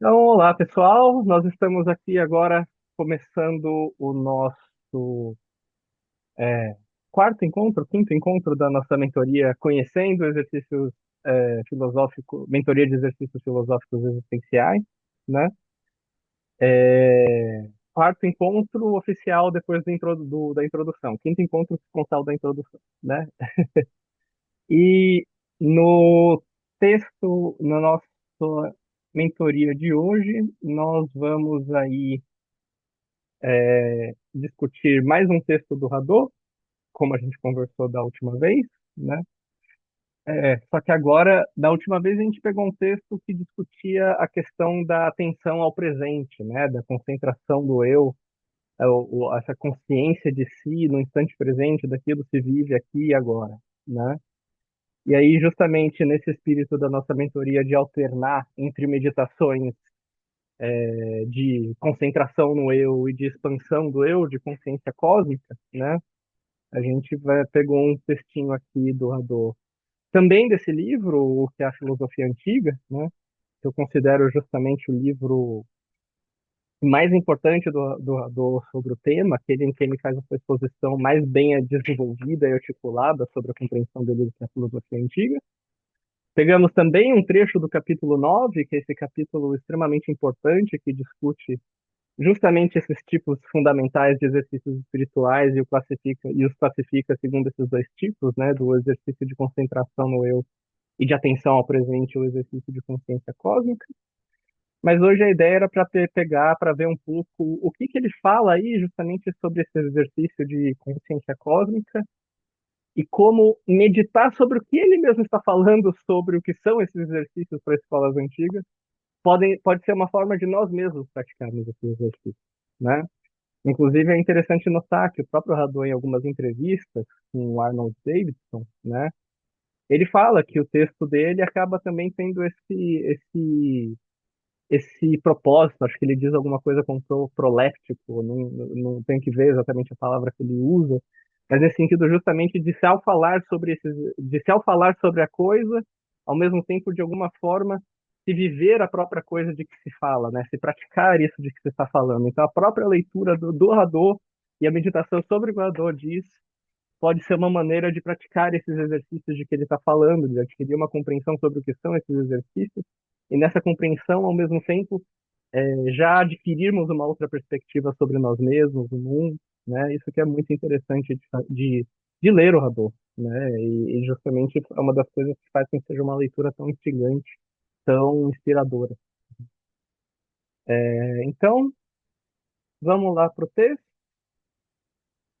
Então, olá pessoal, nós estamos aqui agora começando o nosso é, quarto encontro, quinto encontro da nossa mentoria Conhecendo Exercícios Filosóficos, Mentoria de Exercícios Filosóficos Existenciais, né? Quarto encontro oficial depois da introdução, quinto encontro frontal da introdução, né? E no texto, na nossa mentoria de hoje, nós vamos aí discutir mais um texto do Hadot, como a gente conversou da última vez, né? Só que agora, da última vez, a gente pegou um texto que discutia a questão da atenção ao presente, né? Da concentração do eu, essa consciência de si no instante presente, daquilo que se vive aqui e agora, né? E aí, justamente nesse espírito da nossa mentoria de alternar entre meditações de concentração no eu e de expansão do eu, de consciência cósmica, né? Pegou um textinho aqui do também desse livro, o que é a filosofia antiga, né? Que eu considero justamente o livro mais importante do sobre o tema, aquele em que ele faz a sua exposição mais bem desenvolvida e articulada sobre a compreensão dele do que é a filosofia antiga. Pegamos também um trecho do capítulo 9, que é esse capítulo extremamente importante que discute justamente esses tipos fundamentais de exercícios espirituais e os classifica segundo esses dois tipos, né, do exercício de concentração no eu e de atenção ao presente, o exercício de consciência cósmica. Mas hoje a ideia era para pegar, para ver um pouco o que que ele fala aí justamente sobre esse exercício de consciência cósmica e como meditar sobre o que ele mesmo está falando sobre o que são esses exercícios para escolas antigas pode ser uma forma de nós mesmos praticarmos esses exercícios, né? Inclusive, é interessante notar que o próprio Hadot, em algumas entrevistas com o Arnold Davidson, né, ele fala que o texto dele acaba também tendo esse propósito. Acho que ele diz alguma coisa como proléptico, não tenho que ver exatamente a palavra que ele usa, mas nesse sentido justamente de se ao falar sobre a coisa, ao mesmo tempo, de alguma forma, se viver a própria coisa de que se fala, né? Se praticar isso de que se está falando. Então, a própria leitura do Hadot e a meditação sobre o que o Hadot diz pode ser uma maneira de praticar esses exercícios de que ele está falando, de adquirir uma compreensão sobre o que são esses exercícios, e nessa compreensão, ao mesmo tempo, já adquirirmos uma outra perspectiva sobre nós mesmos, o mundo, né? Isso que é muito interessante de ler o Hadot, né? E justamente é uma das coisas que faz com que seja uma leitura tão instigante, tão inspiradora. Então, vamos lá para o texto.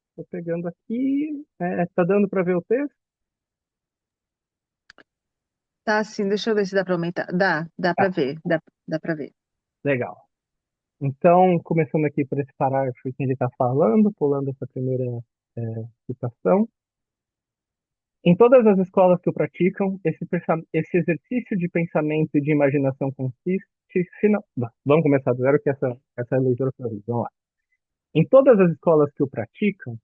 Estou pegando aqui. Está dando para ver o texto? Tá, sim, deixa eu ver se dá pra aumentar. Dá pra Tá, ver, dá pra ver. legal. Então, começando aqui por esse parágrafo que ele está falando, pulando essa primeira é, citação. Em todas as escolas que o praticam, esse exercício de pensamento e de imaginação consiste. Vamos começar do zero, que essa é a leitura foi horrível. Vamos lá. Em todas as escolas que o praticam,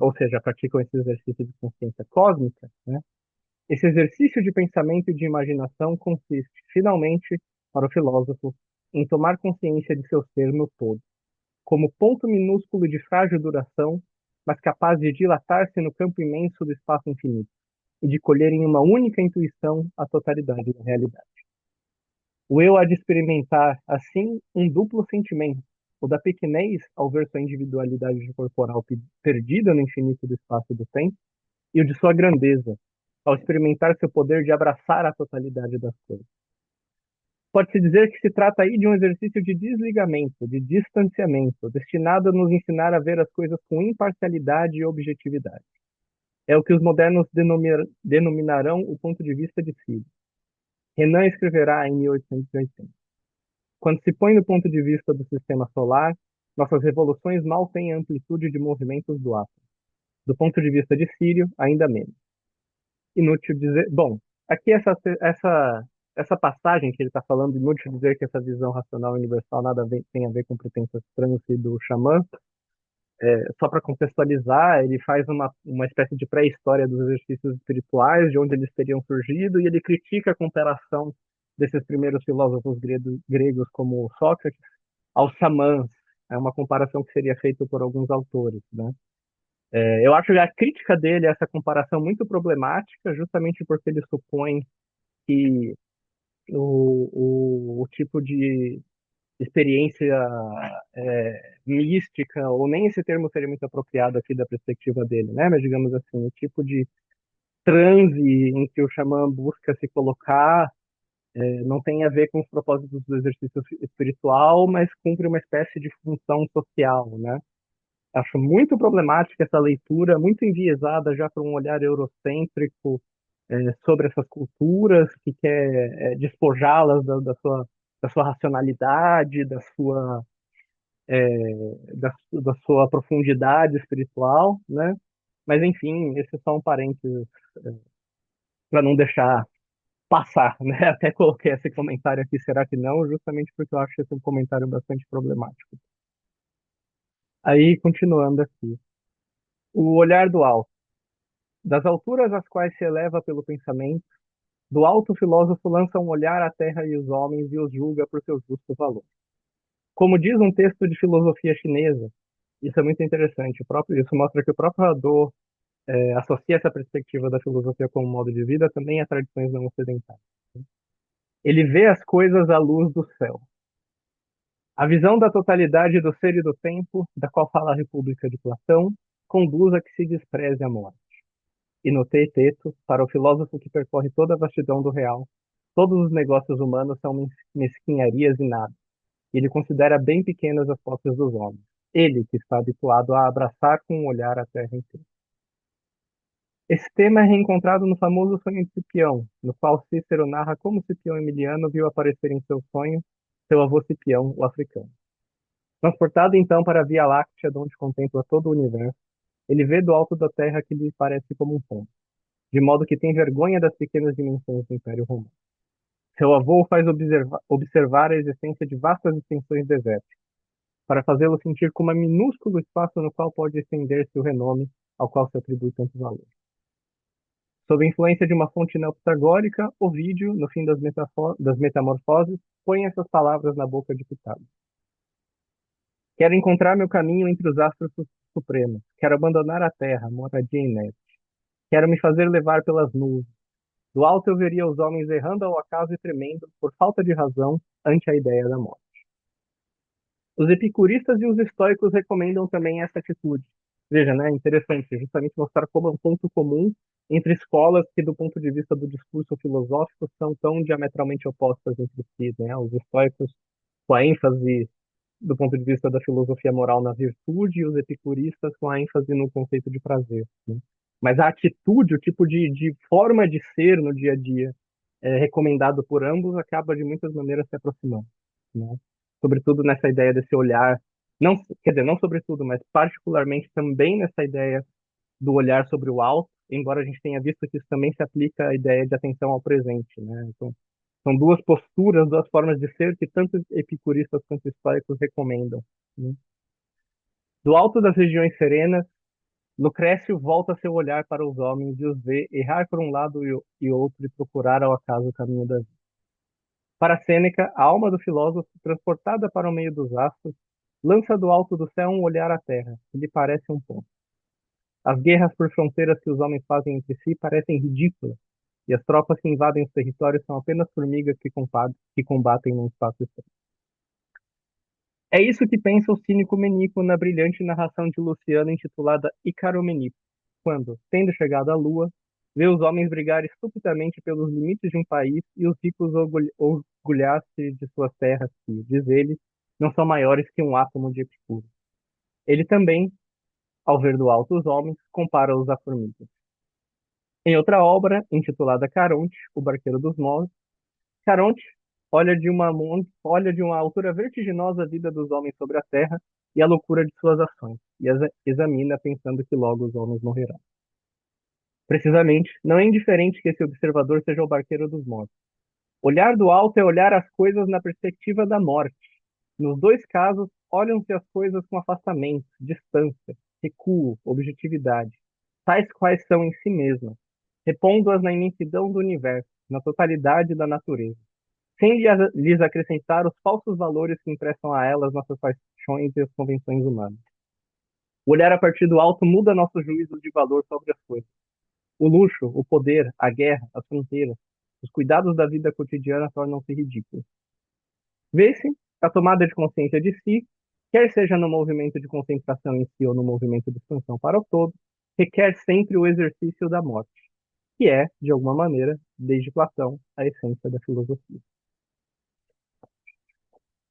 ou seja, praticam esse exercício de consciência cósmica, né, esse exercício de pensamento e de imaginação consiste, finalmente, para o filósofo, em tomar consciência de seu ser no todo como ponto minúsculo de frágil duração, mas capaz de dilatar-se no campo imenso do espaço infinito, e de colher em uma única intuição a totalidade da realidade. O eu há de experimentar, assim, um duplo sentimento, o da pequenez ao ver sua individualidade corporal perdida no infinito do espaço e do tempo, e o de sua grandeza, ao experimentar seu poder de abraçar a totalidade das coisas. Pode-se dizer que se trata aí de um exercício de desligamento, de distanciamento, destinado a nos ensinar a ver as coisas com imparcialidade e objetividade. É o que os modernos denominarão o ponto de vista de si. Renan escreverá em 1880. Quando se põe no ponto de vista do sistema solar, nossas revoluções mal têm a amplitude de movimentos do átomo. Do ponto de vista de Sírio, ainda menos. Inútil dizer. Bom, aqui essa passagem que ele está falando, inútil dizer que essa visão racional universal tem a ver com pretensas trance do xamã. Só para contextualizar, ele faz uma espécie de pré-história dos exercícios espirituais, de onde eles teriam surgido, e ele critica a comparação desses primeiros filósofos gregos como Sócrates aos xamãs. É uma comparação que seria feita por alguns autores, né? Eu acho a crítica dele a essa comparação muito problemática, justamente porque ele supõe que o tipo de experiência mística, ou nem esse termo seria muito apropriado aqui da perspectiva dele, né? Mas digamos assim, o tipo de transe em que o xamã busca se colocar não tem a ver com os propósitos do exercício espiritual, mas cumpre uma espécie de função social, né? Acho muito problemática essa leitura, muito enviesada já por um olhar eurocêntrico sobre essas culturas, que quer despojá-las da sua racionalidade, da sua profundidade espiritual, né? Mas, enfim, esse é só um parênteses para não deixar passar, né? Até coloquei esse comentário aqui, será que não? Justamente porque eu acho esse um comentário bastante problemático. Aí, continuando aqui. O olhar do alto. Das alturas às quais se eleva pelo pensamento, do alto o filósofo lança um olhar à terra e os homens e os julga por seu justo valor. Como diz um texto de filosofia chinesa, isso é muito interessante, isso mostra que o próprio Hadot associa essa perspectiva da filosofia como modo de vida também a tradições não ocidentais. Ele vê as coisas à luz do céu. A visão da totalidade do ser e do tempo, da qual fala a República de Platão, conduz a que se despreze a morte. E no Teeteto, para o filósofo que percorre toda a vastidão do real, todos os negócios humanos são mesquinharias e nada. Ele considera bem pequenas as posses dos homens. Ele que está habituado a abraçar com um olhar a terra inteira. Esse tema é reencontrado no famoso Sonho de Cipião, no qual Cícero narra como Cipião Emiliano viu aparecer em seu sonho seu avô Cipião, o africano. Transportado então para a Via Láctea, de onde contempla todo o universo, ele vê do alto da terra que lhe parece como um ponto, de modo que tem vergonha das pequenas dimensões do Império Romano. Seu avô o faz observar a existência de vastas extensões desérticas, para fazê-lo sentir como um minúsculo espaço no qual pode estender-se o renome ao qual se atribui tanto valor. Sob a influência de uma fonte neopitagórica, Ovídio, no fim das Metamorfoses, põe essas palavras na boca de Pitágoras. Quero encontrar meu caminho entre os astros supremos. Quero abandonar a terra, moradia inerte. Quero me fazer levar pelas nuvens. Do alto eu veria os homens errando ao acaso e tremendo, por falta de razão, ante a ideia da morte. Os epicuristas e os estoicos recomendam também essa atitude. Veja, né, interessante, justamente mostrar como é um ponto comum entre escolas que, do ponto de vista do discurso filosófico, são tão diametralmente opostas entre si, né? Os estoicos com a ênfase do ponto de vista da filosofia moral na virtude e os epicuristas com a ênfase no conceito de prazer, né? Mas a atitude, o tipo de forma de ser no dia a dia recomendado por ambos acaba de muitas maneiras se aproximando, né? Sobretudo nessa ideia desse olhar, não, quer dizer, não sobretudo, mas particularmente também nessa ideia do olhar sobre o alto, embora a gente tenha visto que isso também se aplica à ideia de atenção ao presente, né? Então, são duas posturas, duas formas de ser que tanto epicuristas quanto estoicos recomendam, né? Do alto das regiões serenas, Lucrécio volta seu olhar para os homens e os vê errar por um lado e outro e procurar ao acaso o caminho da vida. Para Sêneca, a alma do filósofo, transportada para o meio dos astros, lança do alto do céu um olhar à terra, que lhe parece um ponto. As guerras por fronteiras que os homens fazem entre si parecem ridículas, e as tropas que invadem os territórios são apenas formigas que combatem num espaço estreito. É isso que pensa o cínico Menico na brilhante narração de Luciano intitulada Icaromenipo, quando, tendo chegado à Lua, vê os homens brigar estupidamente pelos limites de um país e os ricos orgulhar-se de suas terras que, diz ele, não são maiores que um átomo de Epicuro. Ele também, ao ver do alto os homens, compara-os a formigas. Em outra obra, intitulada Caronte, o barqueiro dos nós, Caronte olha de uma altura vertiginosa a vida dos homens sobre a terra e a loucura de suas ações, e as examina pensando que logo os homens morrerão. Precisamente, não é indiferente que esse observador seja o barqueiro dos mortos. Olhar do alto é olhar as coisas na perspectiva da morte. Nos dois casos, olham-se as coisas com afastamento, distância, recuo, objetividade, tais quais são em si mesmas, repondo-as na imensidão do universo, na totalidade da natureza. sem lhes acrescentar os falsos valores que emprestam a elas nossas paixões e as convenções humanas. O olhar a partir do alto muda nosso juízo de valor sobre as coisas. O luxo, o poder, a guerra, as fronteiras, os cuidados da vida cotidiana tornam-se ridículos. Vê-se a tomada de consciência de si, quer seja no movimento de concentração em si ou no movimento de expansão para o todo, requer sempre o exercício da morte, que é, de alguma maneira, desde Platão, a essência da filosofia.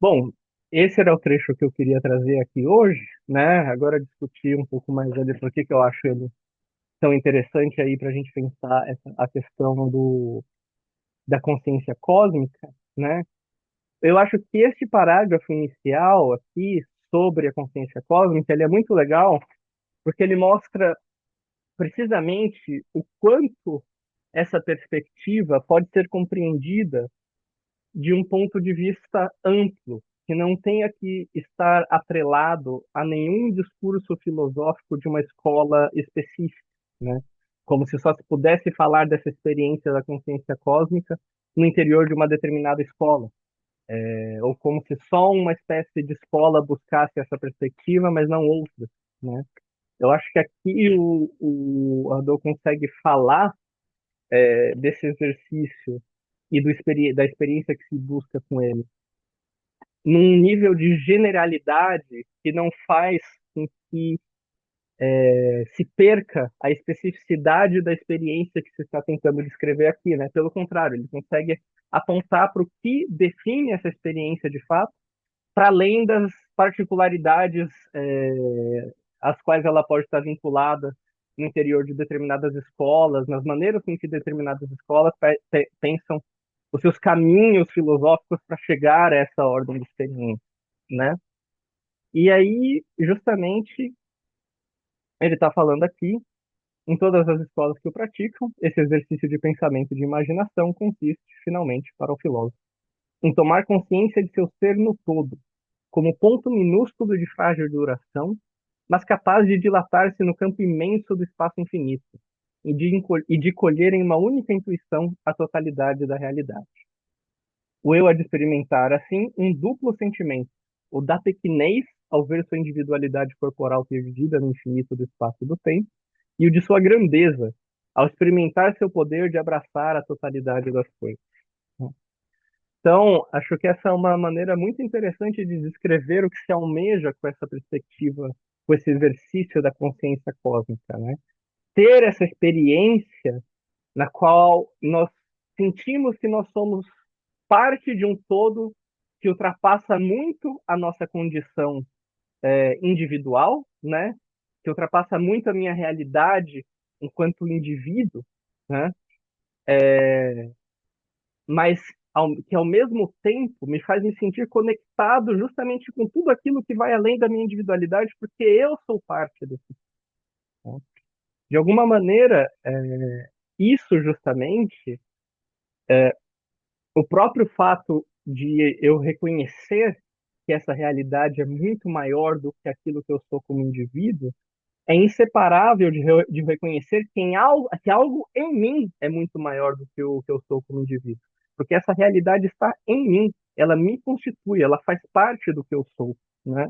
Bom, esse era o trecho que eu queria trazer aqui hoje, né? Agora discutir um pouco mais ali por que eu acho ele tão interessante aí para a gente pensar a questão da consciência cósmica, né? Eu acho que este parágrafo inicial aqui sobre a consciência cósmica, ele é muito legal porque ele mostra precisamente o quanto essa perspectiva pode ser compreendida de um ponto de vista amplo, que não tenha que estar atrelado a nenhum discurso filosófico de uma escola específica, né? Como se só se pudesse falar dessa experiência da consciência cósmica no interior de uma determinada escola, ou como se só uma espécie de escola buscasse essa perspectiva, mas não outras, né? Eu acho que aqui o Ardou consegue falar desse exercício e da experiência que se busca com ele, num nível de generalidade que não faz com que se perca a especificidade da experiência que se está tentando descrever aqui, né? Pelo contrário, ele consegue apontar para o que define essa experiência de fato, para além das particularidades às quais ela pode estar vinculada no interior de determinadas escolas, nas maneiras em que determinadas escolas pensam os seus caminhos filosóficos para chegar a essa ordem de experiência, né? E aí, justamente, ele está falando aqui, em todas as escolas que o praticam, esse exercício de pensamento e de imaginação consiste, finalmente, para o filósofo, em tomar consciência de seu ser no todo, como ponto minúsculo de frágil duração, mas capaz de dilatar-se no campo imenso do espaço infinito, e de colher em uma única intuição a totalidade da realidade. O eu há de experimentar, assim, um duplo sentimento, o da pequenez, ao ver sua individualidade corporal perdida no infinito do espaço e do tempo, e o de sua grandeza, ao experimentar seu poder de abraçar a totalidade das coisas. Então, acho que essa é uma maneira muito interessante de descrever o que se almeja com essa perspectiva, com esse exercício da consciência cósmica, né? Ter essa experiência na qual nós sentimos que nós somos parte de um todo que ultrapassa muito a nossa condição individual, né? Que ultrapassa muito a minha realidade enquanto indivíduo, né? Mas que ao mesmo tempo me faz me sentir conectado justamente com tudo aquilo que vai além da minha individualidade, porque eu sou parte desse. Né? De alguma maneira, isso justamente, o próprio fato de eu reconhecer que essa realidade é muito maior do que aquilo que eu sou como indivíduo, é inseparável de reconhecer que algo em mim é muito maior do que o que eu sou como indivíduo. Porque essa realidade está em mim, ela me constitui, ela faz parte do que eu sou, né?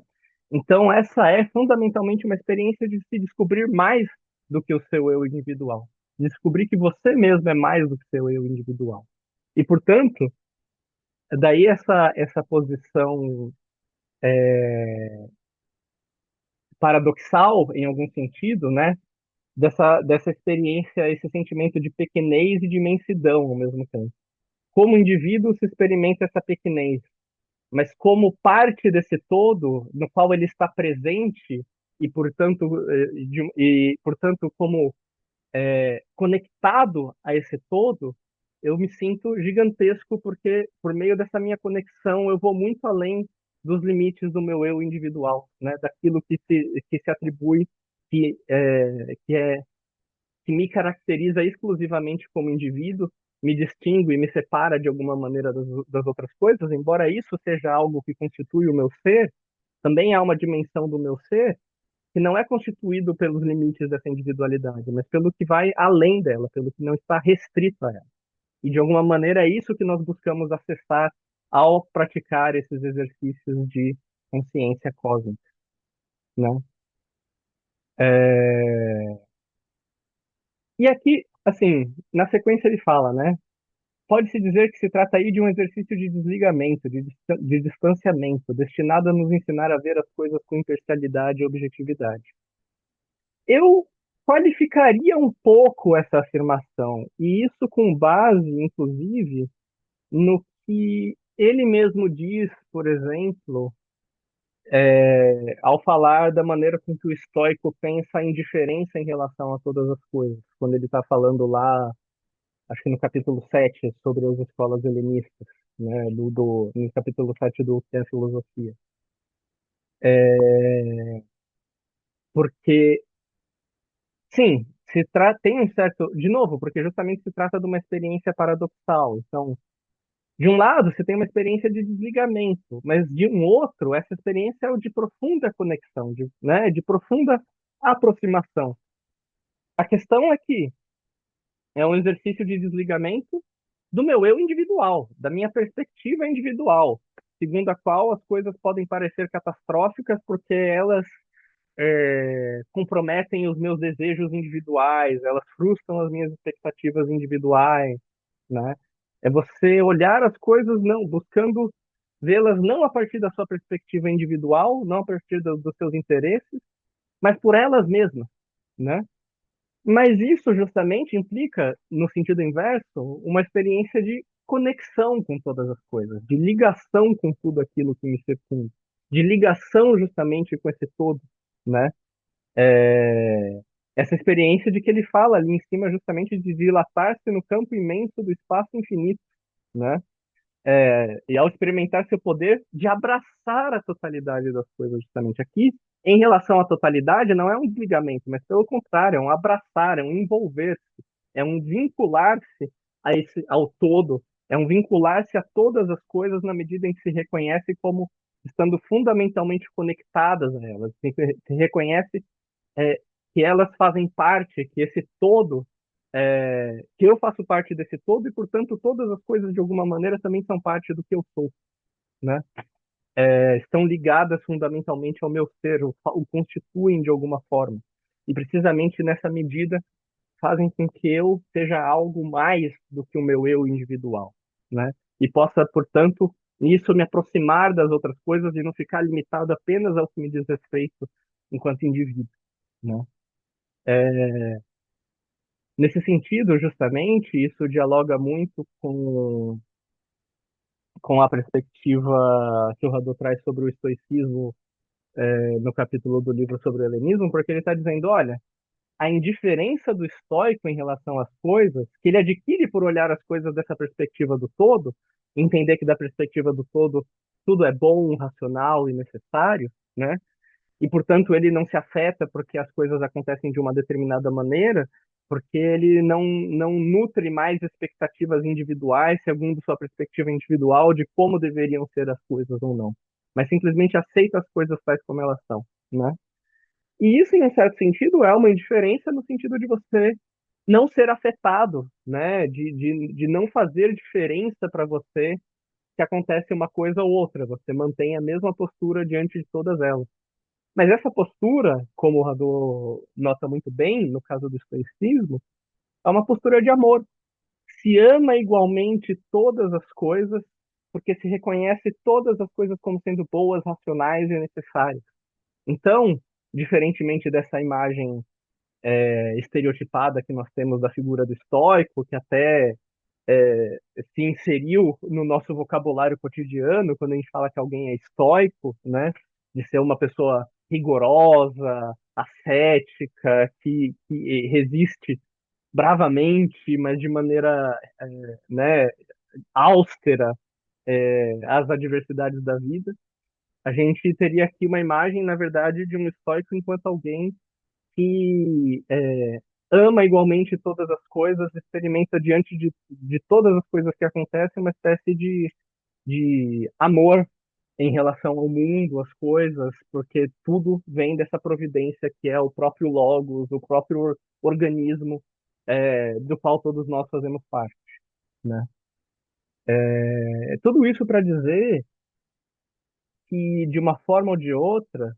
Então, essa é fundamentalmente uma experiência de se descobrir mais do que o seu eu individual. Descobrir que você mesmo é mais do que seu eu individual. E, portanto, daí essa posição paradoxal, em algum sentido, né? Dessa experiência, esse sentimento de pequenez e de imensidão ao mesmo tempo. Como indivíduo se experimenta essa pequenez, mas como parte desse todo, no qual ele está presente portanto como conectado a esse todo, eu me sinto gigantesco porque por meio dessa minha conexão eu vou muito além dos limites do meu eu individual, né? Daquilo que se atribui, que me caracteriza exclusivamente como indivíduo, me distingue e me separa de alguma maneira das outras coisas, embora isso seja algo que constitui o meu ser, também há uma dimensão do meu ser que não é constituído pelos limites dessa individualidade, mas pelo que vai além dela, pelo que não está restrito a ela. E de alguma maneira é isso que nós buscamos acessar ao praticar esses exercícios de consciência cósmica, né? É, E aqui, assim, na sequência ele fala, né? Pode-se dizer que se trata aí de um exercício de desligamento, de distanciamento, destinado a nos ensinar a ver as coisas com imparcialidade e objetividade. Eu qualificaria um pouco essa afirmação, e isso com base, inclusive, no que ele mesmo diz, por exemplo, ao falar da maneira com que o estoico pensa a indiferença em relação a todas as coisas, quando ele está falando lá, acho que no capítulo 7 sobre as escolas helenistas, né, no capítulo 7 do Que é a Filosofia. Porque, sim, tem um certo, de novo, porque justamente se trata de uma experiência paradoxal. Então, de um lado, você tem uma experiência de desligamento, mas de um outro, essa experiência é de profunda conexão, né, de profunda aproximação. A questão é que é um exercício de desligamento do meu eu individual, da minha perspectiva individual, segundo a qual as coisas podem parecer catastróficas porque elas comprometem os meus desejos individuais, elas frustram as minhas expectativas individuais, né? É você olhar as coisas não buscando vê-las não a partir da sua perspectiva individual, não a partir dos seus interesses, mas por elas mesmas, né? Mas isso justamente implica, no sentido inverso, uma experiência de conexão com todas as coisas, de ligação com tudo aquilo que me circunda, de ligação justamente com esse todo, né? É, Essa experiência de que ele fala ali em cima justamente de dilatar-se no campo imenso do espaço infinito, né? E ao experimentar seu poder de abraçar a totalidade das coisas, justamente aqui, em relação à totalidade, não é um desligamento, mas pelo contrário, é um abraçar, é um envolver-se, é um vincular-se ao todo, é um vincular-se a todas as coisas na medida em que se reconhece como estando fundamentalmente conectadas a elas, se reconhece é, que elas fazem parte, que esse todo, que eu faço parte desse todo e, portanto, todas as coisas de alguma maneira também são parte do que eu sou, né? Estão ligadas fundamentalmente ao meu ser, o constituem de alguma forma. E precisamente nessa medida fazem com que eu seja algo mais do que o meu eu individual, né? E possa, portanto, nisso me aproximar das outras coisas e não ficar limitado apenas ao que me diz respeito enquanto indivíduo, né? Nesse sentido, justamente, isso dialoga muito com a perspectiva que o Hadot traz sobre o estoicismo no capítulo do livro sobre o helenismo, porque ele está dizendo, olha, a indiferença do estoico em relação às coisas, que ele adquire por olhar as coisas dessa perspectiva do todo, entender que da perspectiva do todo tudo é bom, racional e necessário, né? E, portanto, ele não se afeta porque as coisas acontecem de uma determinada maneira, porque ele não nutre mais expectativas individuais, segundo sua perspectiva individual, de como deveriam ser as coisas ou não. Mas simplesmente aceita as coisas tais como elas são, né? E isso, em um certo sentido, é uma indiferença no sentido de você não ser afetado, né? De não fazer diferença para você que acontece uma coisa ou outra. Você mantém a mesma postura diante de todas elas. Mas essa postura, como o Hadot nota muito bem, no caso do estoicismo, é uma postura de amor. Se ama igualmente todas as coisas, porque se reconhece todas as coisas como sendo boas, racionais e necessárias. Então, diferentemente dessa imagem estereotipada que nós temos da figura do estoico, que até se inseriu no nosso vocabulário cotidiano, quando a gente fala que alguém é estoico, né? De ser uma pessoa rigorosa, ascética, que resiste bravamente, mas de maneira, né, austera, às adversidades da vida. A gente teria aqui uma imagem, na verdade, de um estoico enquanto alguém que ama igualmente todas as coisas, experimenta diante de todas as coisas que acontecem uma espécie de amor em relação ao mundo, às coisas, porque tudo vem dessa providência que é o próprio Logos, o próprio organismo do qual todos nós fazemos parte. né? Tudo isso para dizer que, de uma forma ou de outra,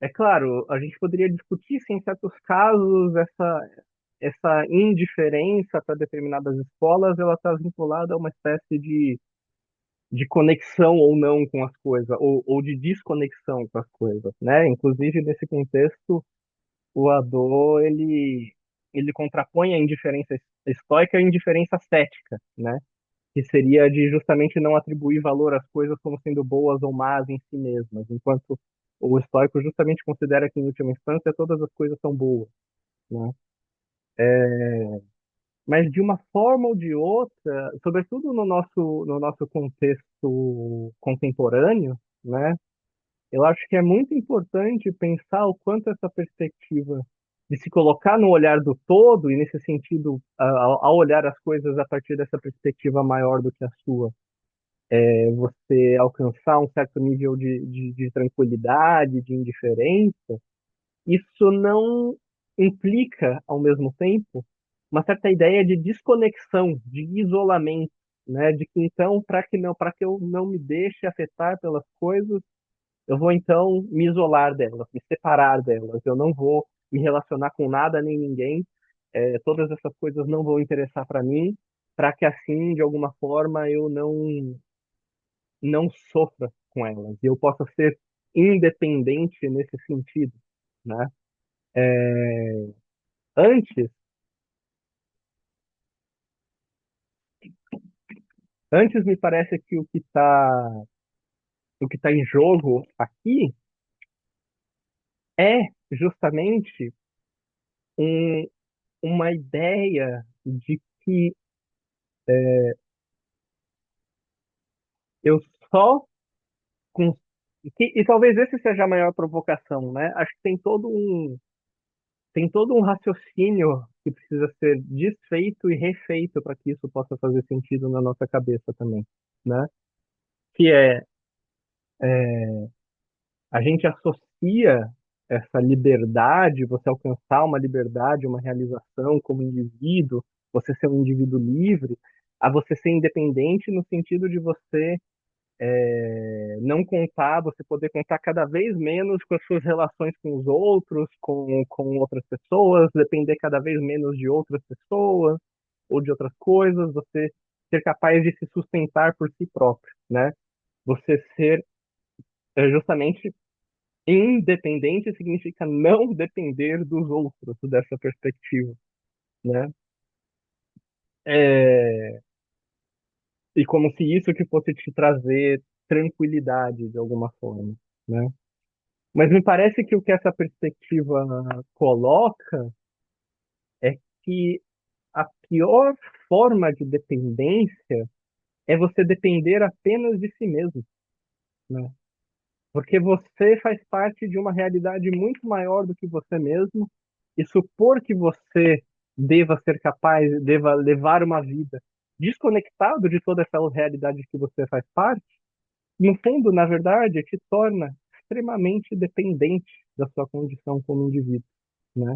é claro, a gente poderia discutir se em certos casos essa indiferença para determinadas escolas ela está vinculada a uma espécie de conexão ou não com as coisas, ou de desconexão com as coisas, né? Inclusive, nesse contexto, o Adô, ele contrapõe a indiferença estoica à indiferença cética, né? Que seria de justamente não atribuir valor às coisas como sendo boas ou más em si mesmas, enquanto o estoico justamente considera que, em última instância, todas as coisas são boas, né? Mas de uma forma ou de outra, sobretudo no nosso contexto contemporâneo, né? Eu acho que é muito importante pensar o quanto essa perspectiva de se colocar no olhar do todo, e nesse sentido, ao olhar as coisas a partir dessa perspectiva maior do que a sua, você alcançar um certo nível de tranquilidade, de indiferença, isso não implica, ao mesmo tempo, uma certa ideia de desconexão, de isolamento, né? De que então, para que eu não me deixe afetar pelas coisas, eu vou então me isolar delas, me separar delas. Eu não vou me relacionar com nada nem ninguém. Todas essas coisas não vão interessar para mim, para que assim, de alguma forma, eu não sofra com elas e eu possa ser independente nesse sentido, né? Antes, antes me parece que o que tá em jogo aqui é justamente um, uma ideia de que eu só cons- e talvez esse seja a maior provocação, né? Acho que tem todo um raciocínio que precisa ser desfeito e refeito para que isso possa fazer sentido na nossa cabeça também, né? Que a gente associa essa liberdade, você alcançar uma liberdade, uma realização como indivíduo, você ser um indivíduo livre, a você ser independente no sentido de você não contar, você poder contar cada vez menos com as suas relações com os outros, com outras pessoas, depender cada vez menos de outras pessoas ou de outras coisas, você ser capaz de se sustentar por si próprio, né? Você ser justamente independente significa não depender dos outros dessa perspectiva, né? É, e como se isso que fosse te trazer tranquilidade de alguma forma, né? Mas me parece que o que essa perspectiva coloca é que a pior forma de dependência é você depender apenas de si mesmo, né? Porque você faz parte de uma realidade muito maior do que você mesmo, e supor que você deva ser capaz, deva levar uma vida desconectado de toda essa realidade que você faz parte, no fundo, na verdade, te torna extremamente dependente da sua condição como indivíduo, né?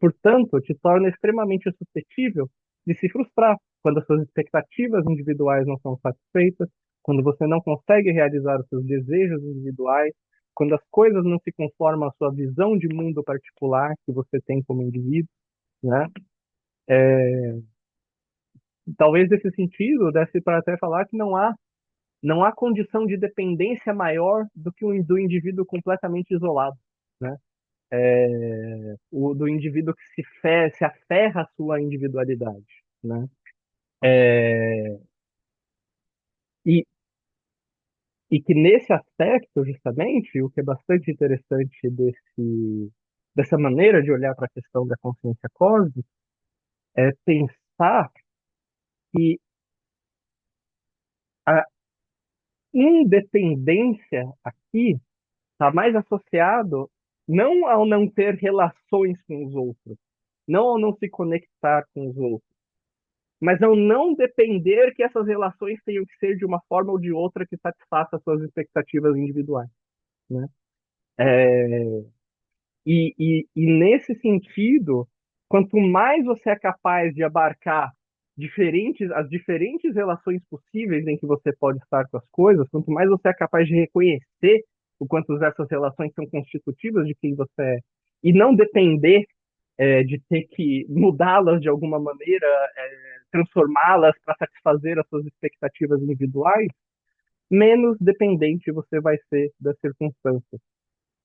Portanto, te torna extremamente suscetível de se frustrar quando as suas expectativas individuais não são satisfeitas, quando você não consegue realizar os seus desejos individuais, quando as coisas não se conformam à sua visão de mundo particular que você tem como indivíduo, né? Talvez nesse sentido, desse para até falar que não há condição de dependência maior do que o do indivíduo completamente isolado, né? Do indivíduo que se aferra à sua individualidade, né? E, e que nesse aspecto, justamente, o que é bastante interessante dessa maneira de olhar para a questão da consciência cósmica é pensar que a independência aqui está mais associado não ao não ter relações com os outros, não ao não se conectar com os outros, mas ao não depender que essas relações tenham que ser de uma forma ou de outra que satisfaça as suas expectativas individuais, né? É, e nesse sentido, quanto mais você é capaz de abarcar as diferentes relações possíveis em que você pode estar com as coisas, quanto mais você é capaz de reconhecer o quanto essas relações são constitutivas de quem você é, e não depender de ter que mudá-las de alguma maneira, transformá-las para satisfazer as suas expectativas individuais, menos dependente você vai ser das circunstâncias.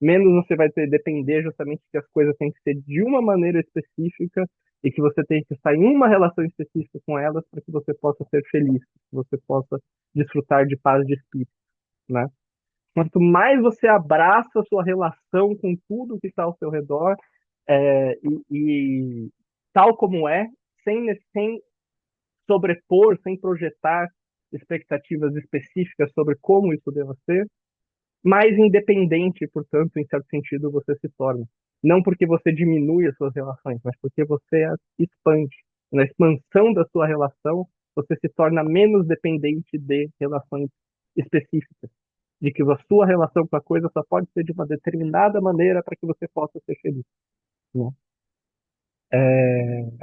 Menos você vai ter depender justamente que as coisas têm que ser de uma maneira específica e que você tem que estar em uma relação específica com elas para que você possa ser feliz, que você possa desfrutar de paz de espírito, né? Quanto mais você abraça a sua relação com tudo que está ao seu redor, e tal como é, sem sobrepor, sem projetar expectativas específicas sobre como isso deva ser, mais independente, portanto, em certo sentido, você se torna. Não porque você diminui as suas relações, mas porque você as expande. Na expansão da sua relação, você se torna menos dependente de relações específicas. De que a sua relação com a coisa só pode ser de uma determinada maneira para que você possa ser feliz, né?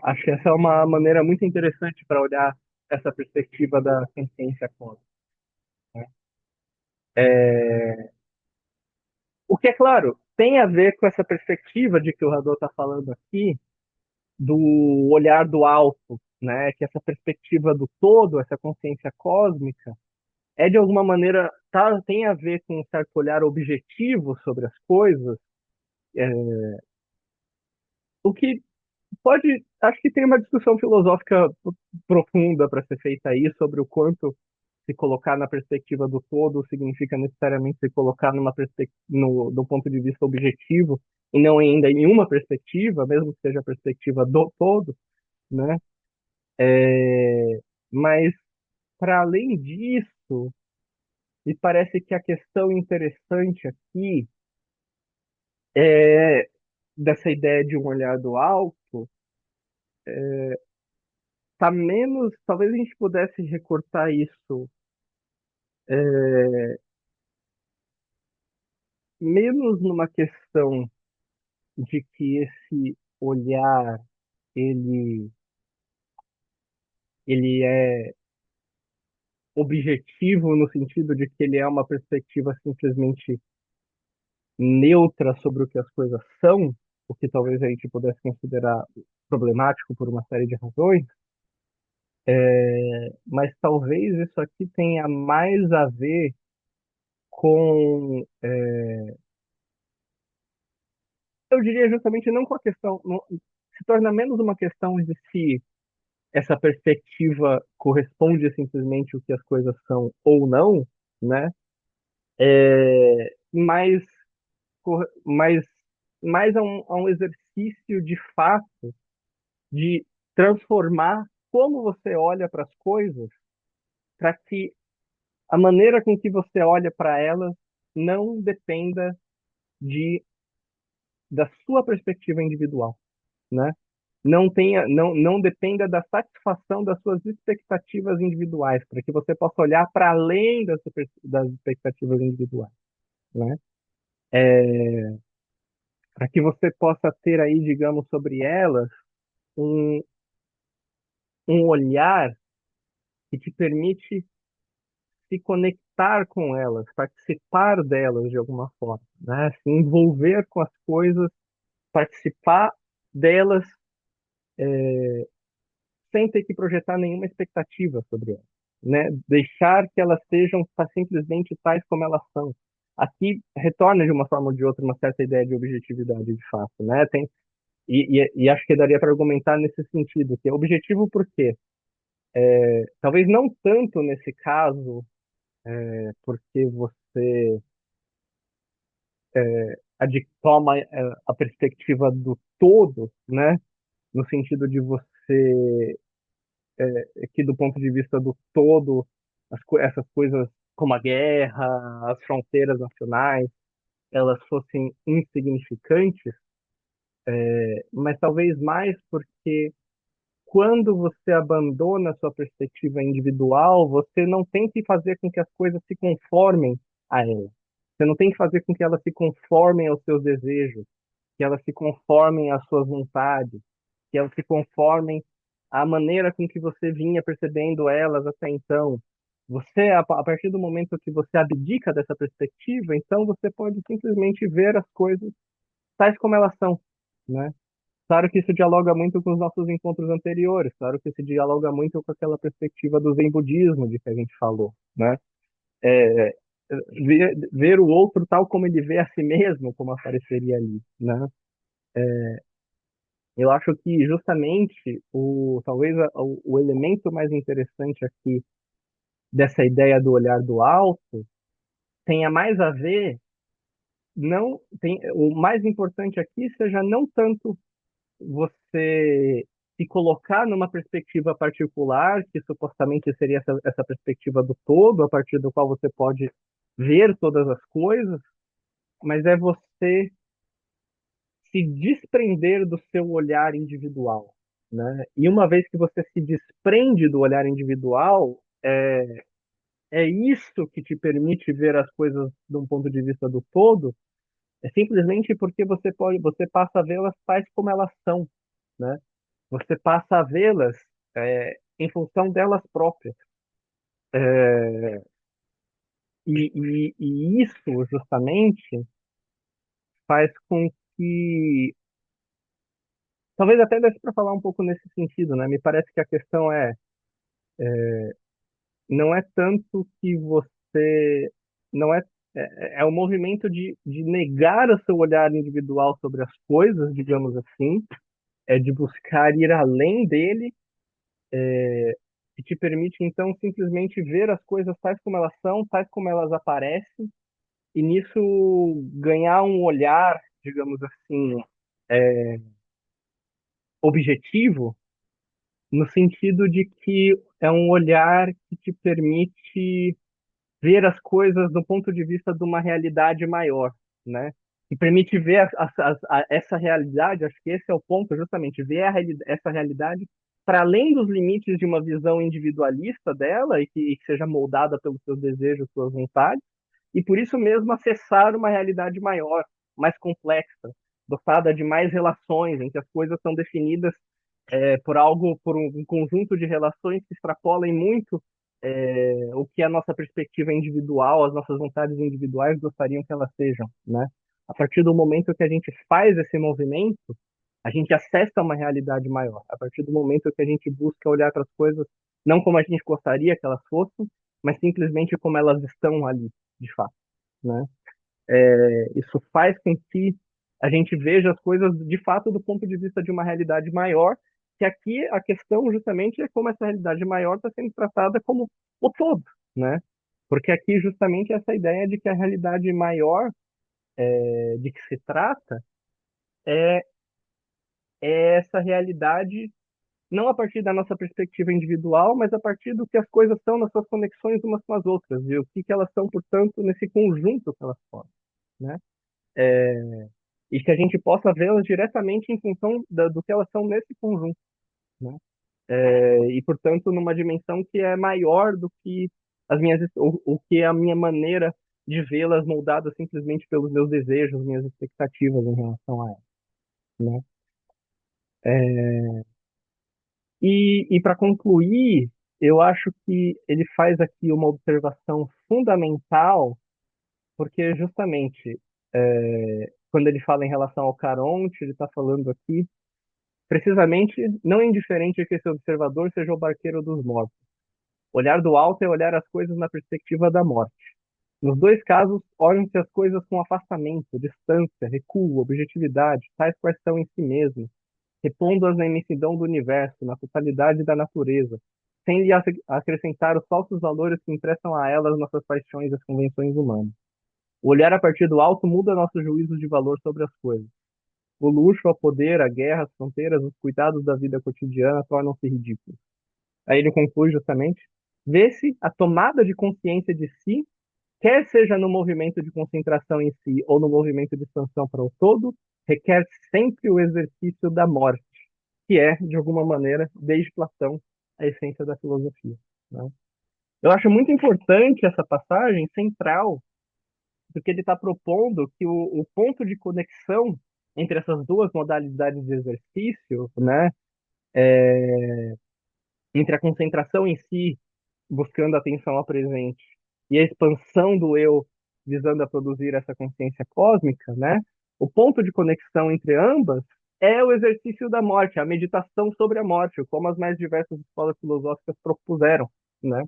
Acho que essa é uma maneira muito interessante para olhar essa perspectiva da consciência cósmica, né? O que, é claro, tem a ver com essa perspectiva de que o Hadot está falando aqui, do olhar do alto, né? Que essa perspectiva do todo, essa consciência cósmica, de alguma maneira, tem a ver com um certo olhar objetivo sobre as coisas, é, o que pode, acho que tem uma discussão filosófica profunda para ser feita aí sobre o quanto se colocar na perspectiva do todo significa necessariamente se colocar do ponto de vista objetivo e não ainda em uma perspectiva, mesmo que seja a perspectiva do todo, né? Mas para além disso, me parece que a questão interessante aqui é dessa ideia de um olhar do alto, tá menos, talvez a gente pudesse recortar isso menos numa questão de que esse olhar ele ele é objetivo no sentido de que ele é uma perspectiva simplesmente neutra sobre o que as coisas são, o que talvez a gente pudesse considerar problemático por uma série de razões, mas talvez isso aqui tenha mais a ver com, eu diria justamente não com a questão, se torna menos uma questão de se essa perspectiva corresponde simplesmente o que as coisas são ou não, né? Mas, mas, mais a um exercício de fato de transformar como você olha para as coisas, para que a maneira com que você olha para elas não dependa de da sua perspectiva individual, né? Não dependa da satisfação das suas expectativas individuais, para que você possa olhar para além das expectativas individuais, né? Para que você possa ter aí, digamos, sobre elas um, um olhar que te permite se conectar com elas, participar delas de alguma forma, né? Se envolver com as coisas, participar delas sem ter que projetar nenhuma expectativa sobre elas, né? Deixar que elas sejam simplesmente tais como elas são. Aqui retorna de uma forma ou de outra uma certa ideia de objetividade de fato, né? E acho que daria para argumentar nesse sentido, que é objetivo por quê? Talvez não tanto nesse caso, porque você toma a perspectiva do todo, né? No sentido de você, que do ponto de vista do todo, essas coisas como a guerra, as fronteiras nacionais, elas fossem insignificantes, mas talvez mais porque quando você abandona a sua perspectiva individual, você não tem que fazer com que as coisas se conformem a ela. Você não tem que fazer com que elas se conformem aos seus desejos, que elas se conformem às suas vontades, que elas se conformem a maneira com que você vinha percebendo elas até então. Você, a partir do momento que você abdica dessa perspectiva, então você pode simplesmente ver as coisas tais como elas são, né? Claro que isso dialoga muito com os nossos encontros anteriores, claro que isso dialoga muito com aquela perspectiva do Zen budismo de que a gente falou, né? É, ver o outro tal como ele vê a si mesmo, como apareceria ali, né? Eu acho que justamente talvez o elemento mais interessante aqui dessa ideia do olhar do alto tenha mais a ver, não tem, o mais importante aqui seja não tanto você se colocar numa perspectiva particular, que supostamente seria essa perspectiva do todo, a partir do qual você pode ver todas as coisas, mas é você se desprender do seu olhar individual, né? E uma vez que você se desprende do olhar individual, é isso que te permite ver as coisas de um ponto de vista do todo, é simplesmente porque você passa a vê-las tais como elas são, né? Você passa a vê-las em função delas próprias. E isso justamente faz com que, talvez até desse para falar um pouco nesse sentido, né? Me parece que a questão não é tanto que você não é o movimento de negar o seu olhar individual sobre as coisas, digamos assim, é de buscar ir além dele, que te permite então simplesmente ver as coisas tais como elas são, tais como elas aparecem, e nisso ganhar um olhar, digamos assim, objetivo, no sentido de que é um olhar que te permite ver as coisas do ponto de vista de uma realidade maior, né? Que permite ver essa realidade, acho que esse é o ponto, justamente, ver essa realidade para além dos limites de uma visão individualista dela e que seja moldada pelos seus desejos, suas vontades, e por isso mesmo acessar uma realidade maior, mais complexa, dotada de mais relações, em que as coisas são definidas por um conjunto de relações que extrapolem muito o que a nossa perspectiva individual, as nossas vontades individuais gostariam que elas sejam, né? A partir do momento que a gente faz esse movimento, a gente acessa uma realidade maior. A partir do momento que a gente busca olhar para as coisas não como a gente gostaria que elas fossem, mas simplesmente como elas estão ali, de fato, né? Isso faz com que a gente veja as coisas de fato do ponto de vista de uma realidade maior, que aqui a questão justamente é como essa realidade maior está sendo tratada como o todo, né? Porque aqui justamente essa ideia de que a realidade maior de que se trata é, é essa realidade não a partir da nossa perspectiva individual, mas a partir do que as coisas são nas suas conexões umas com as outras, e o que elas são, portanto, nesse conjunto que elas formam, né? E que a gente possa vê-las diretamente em função do que elas são nesse conjunto, né? E, portanto, numa dimensão que é maior do que o que é a minha maneira de vê-las moldadas simplesmente pelos meus desejos, minhas expectativas em relação a elas, né? E para concluir, eu acho que ele faz aqui uma observação fundamental, porque justamente quando ele fala em relação ao Caronte, ele está falando aqui precisamente, não é indiferente que esse observador seja o barqueiro dos mortos. Olhar do alto é olhar as coisas na perspectiva da morte. Nos dois casos, olham-se as coisas com afastamento, distância, recuo, objetividade, tais quais são em si mesmas, repondo-as na imensidão do universo, na totalidade da natureza, sem lhe acrescentar os falsos valores que emprestam a elas nossas paixões e as convenções humanas. O olhar a partir do alto muda nosso juízo de valor sobre as coisas. O luxo, o poder, a guerra, as fronteiras, os cuidados da vida cotidiana tornam-se ridículos. Aí ele conclui justamente: vê-se a tomada de consciência de si, quer seja no movimento de concentração em si ou no movimento de expansão para o todo, requer sempre o exercício da morte, que é, de alguma maneira, desde Platão, a essência da filosofia, né? Eu acho muito importante essa passagem central, porque ele está propondo que o ponto de conexão entre essas duas modalidades de exercício, né, entre a concentração em si, buscando atenção ao presente, e a expansão do eu, visando a produzir essa consciência cósmica, né? O ponto de conexão entre ambas é o exercício da morte, a meditação sobre a morte, como as mais diversas escolas filosóficas propuseram, né?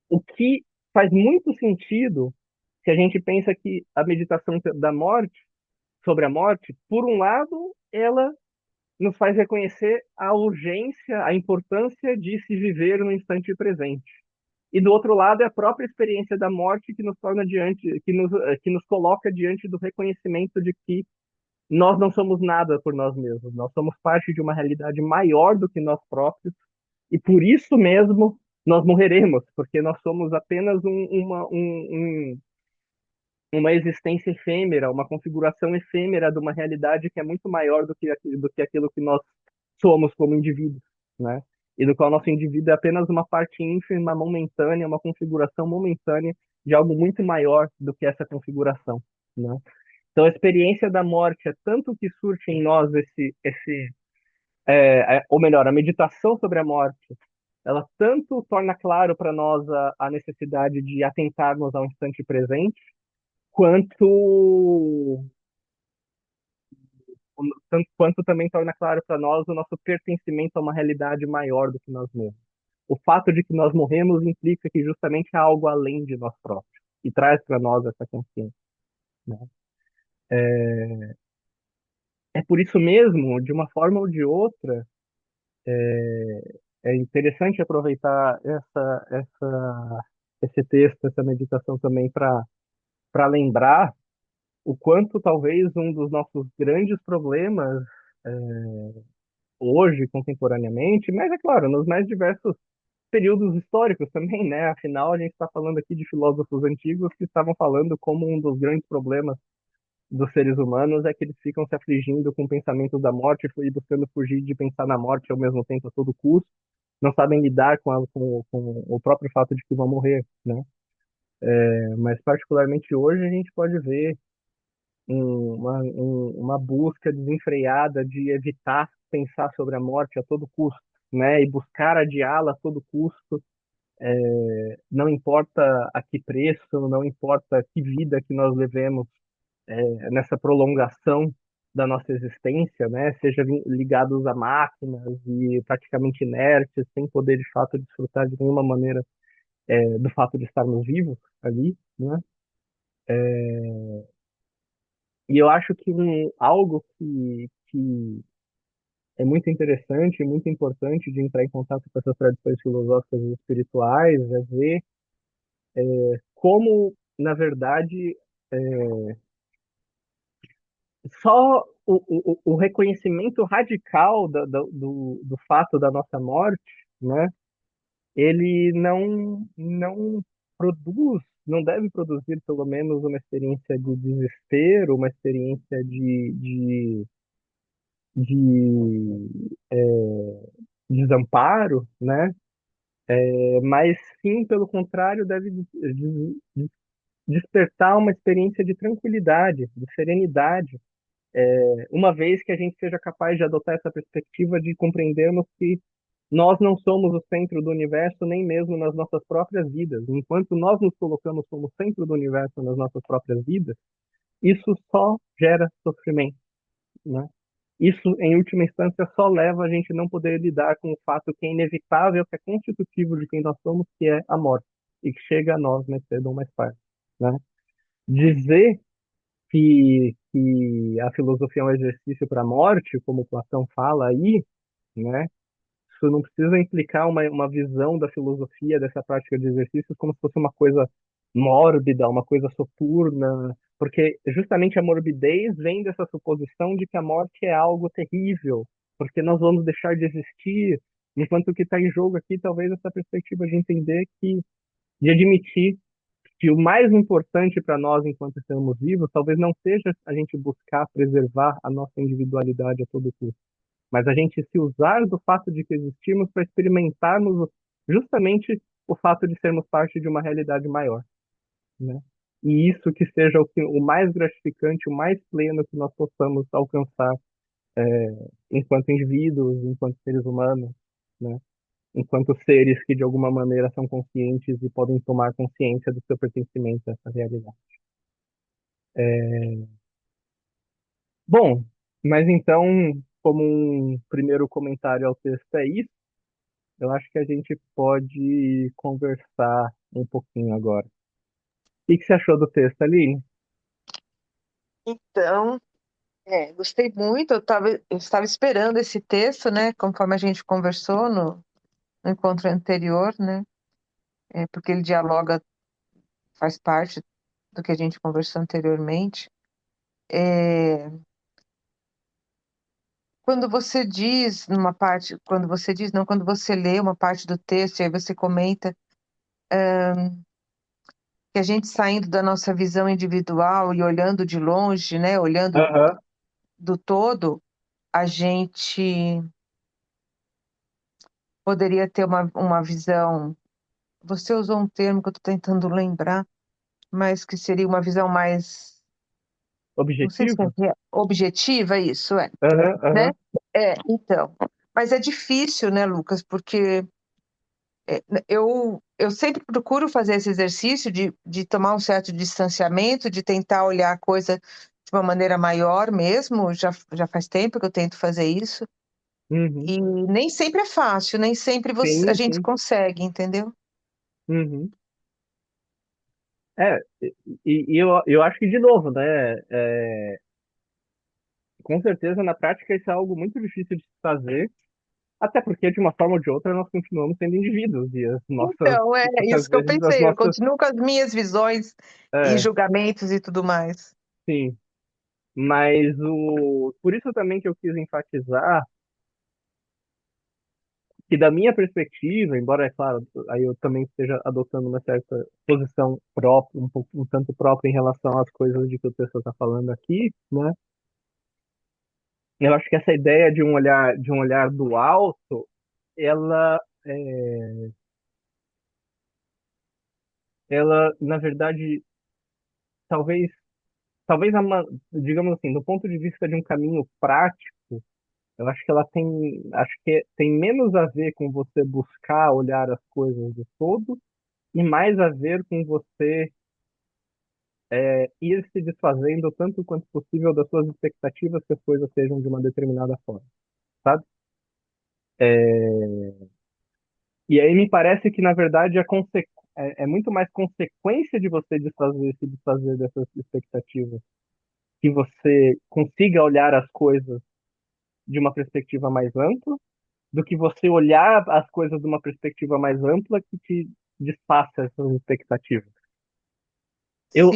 O que faz muito sentido se a gente pensa que a meditação da morte, sobre a morte, por um lado, ela nos faz reconhecer a urgência, a importância de se viver no instante presente. E do outro lado é a própria experiência da morte que nos torna diante, que nos coloca diante do reconhecimento de que nós não somos nada por nós mesmos, nós somos parte de uma realidade maior do que nós próprios, e por isso mesmo nós morreremos, porque nós somos apenas uma existência efêmera, uma configuração efêmera de uma realidade que é muito maior do que aquilo que nós somos como indivíduos, né? E do qual nosso indivíduo é apenas uma parte ínfima, momentânea, uma configuração momentânea de algo muito maior do que essa configuração, né? Então, a experiência da morte é tanto que surge em nós ou melhor, a meditação sobre a morte, ela tanto torna claro para nós a necessidade de atentarmos ao instante presente, quanto tanto quanto também torna claro para nós o nosso pertencimento a uma realidade maior do que nós mesmos. O fato de que nós morremos implica que justamente há algo além de nós próprios e traz para nós essa consciência, né? É por isso mesmo, de uma forma ou de outra, é interessante aproveitar esse texto, essa meditação também para lembrar o quanto talvez um dos nossos grandes problemas é, hoje, contemporaneamente, mas é claro, nos mais diversos períodos históricos também, né? Afinal, a gente está falando aqui de filósofos antigos que estavam falando como um dos grandes problemas dos seres humanos é que eles ficam se afligindo com pensamentos da morte e buscando fugir de pensar na morte ao mesmo tempo a todo custo, não sabem lidar com o próprio fato de que vão morrer, né? Mas particularmente hoje a gente pode ver uma busca desenfreada de evitar pensar sobre a morte a todo custo, né? E buscar adiá-la a todo custo, não importa a que preço, não importa que vida que nós levemos nessa prolongação da nossa existência, né? Seja ligados a máquinas e praticamente inertes, sem poder de fato desfrutar de nenhuma maneira do fato de estarmos vivos ali, né? E eu acho que algo que é muito interessante e muito importante de entrar em contato com essas tradições filosóficas e espirituais é ver como, na verdade, só o reconhecimento radical do fato da nossa morte, né? Ele não produz, não deve produzir, pelo menos, uma experiência de desespero, uma experiência de desamparo, né? Mas sim, pelo contrário, deve despertar uma experiência de tranquilidade, de serenidade, uma vez que a gente seja capaz de adotar essa perspectiva de compreendermos que nós não somos o centro do universo, nem mesmo nas nossas próprias vidas. Enquanto nós nos colocamos como centro do universo nas nossas próprias vidas, isso só gera sofrimento, né? Isso, em última instância, só leva a gente a não poder lidar com o fato que é inevitável, que é constitutivo de quem nós somos, que é a morte, e que chega a nós mais cedo ou mais tarde, né? Dizer que a filosofia é um exercício para a morte, como Platão fala aí, né? Isso não precisa implicar uma visão da filosofia, dessa prática de exercícios, como se fosse uma coisa mórbida, uma coisa soturna, porque justamente a morbidez vem dessa suposição de que a morte é algo terrível, porque nós vamos deixar de existir, enquanto o que está em jogo aqui, talvez essa perspectiva de entender que, de admitir que o mais importante para nós enquanto estamos vivos, talvez não seja a gente buscar preservar a nossa individualidade a todo custo, mas a gente se usar do fato de que existimos para experimentarmos justamente o fato de sermos parte de uma realidade maior, né? E isso que seja o mais gratificante, o mais pleno que nós possamos alcançar enquanto indivíduos, enquanto seres humanos, né? enquanto seres que de alguma maneira são conscientes e podem tomar consciência do seu pertencimento a essa realidade. É, bom, mas então, como um primeiro comentário ao texto é isso, eu acho que a gente pode conversar um pouquinho agora. O que você achou do texto, Aline? Então, gostei muito. Eu estava esperando esse texto, né? Conforme a gente conversou no encontro anterior, né? Porque ele dialoga, faz parte do que a gente conversou anteriormente. É, quando você diz numa parte, quando você diz, não, quando você lê uma parte do texto e aí você comenta que a gente saindo da nossa visão individual e olhando de longe, né? Olhando Aham. do todo, a gente poderia ter uma visão. Você usou um termo que eu estou tentando lembrar, mas que seria uma visão mais, não sei se Objetivo? é objetiva, isso é, Aham, né? aham. Então. Mas é difícil, né, Lucas? Porque eu sempre procuro fazer esse exercício de tomar um certo distanciamento, de tentar olhar a coisa de uma maneira maior mesmo. Já faz tempo que eu tento fazer isso. Uhum. E nem sempre é fácil, nem sempre a Sim, gente sim. consegue, entendeu? Uhum. É, eu acho que, de novo, né? Com certeza, na prática, isso é algo muito difícil de se fazer, até porque, de uma forma ou de outra, nós continuamos sendo indivíduos e as nossas, Então, é muitas isso que eu vezes, as pensei. Eu nossas. continuo com as minhas visões e É, julgamentos e tudo mais. sim. Mas por isso também que eu quis enfatizar que, da minha perspectiva, embora, é claro, aí eu também esteja adotando uma certa posição própria, um pouco, um tanto própria em relação às coisas de que o texto está falando aqui, né? Eu acho que essa ideia de um olhar do alto, ela, ela, na verdade, talvez, talvez, digamos assim, do ponto de vista de um caminho prático, eu acho que ela tem, acho que tem menos a ver com você buscar olhar as coisas do todo e mais a ver com você ir se desfazendo tanto quanto possível das suas expectativas que as coisas sejam de uma determinada forma, sabe? É, e aí me parece que, na verdade, é muito mais consequência de você se desfazer dessas expectativas, que você consiga olhar as coisas de uma perspectiva mais ampla, do que você olhar as coisas de uma perspectiva mais ampla que te desfaça essas expectativas. Sim.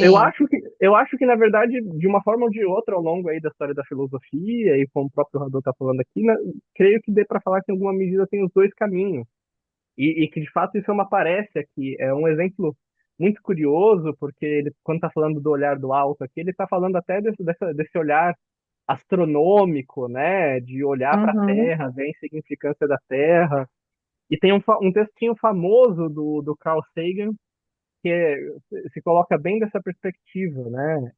Eu acho que, na verdade, de uma forma ou de outra, ao longo aí da história da filosofia, e como o próprio Hadot está falando aqui, né, creio que dê para falar que, em alguma medida, tem os dois caminhos. E que, de fato, isso é uma aparece aqui. É um exemplo muito curioso, porque ele, quando está falando do olhar do alto aqui, ele está falando até desse olhar astronômico, né? De olhar para a Uhum. Terra, ver a insignificância da Terra. E tem um textinho famoso do Carl Sagan, que se coloca bem dessa perspectiva, né?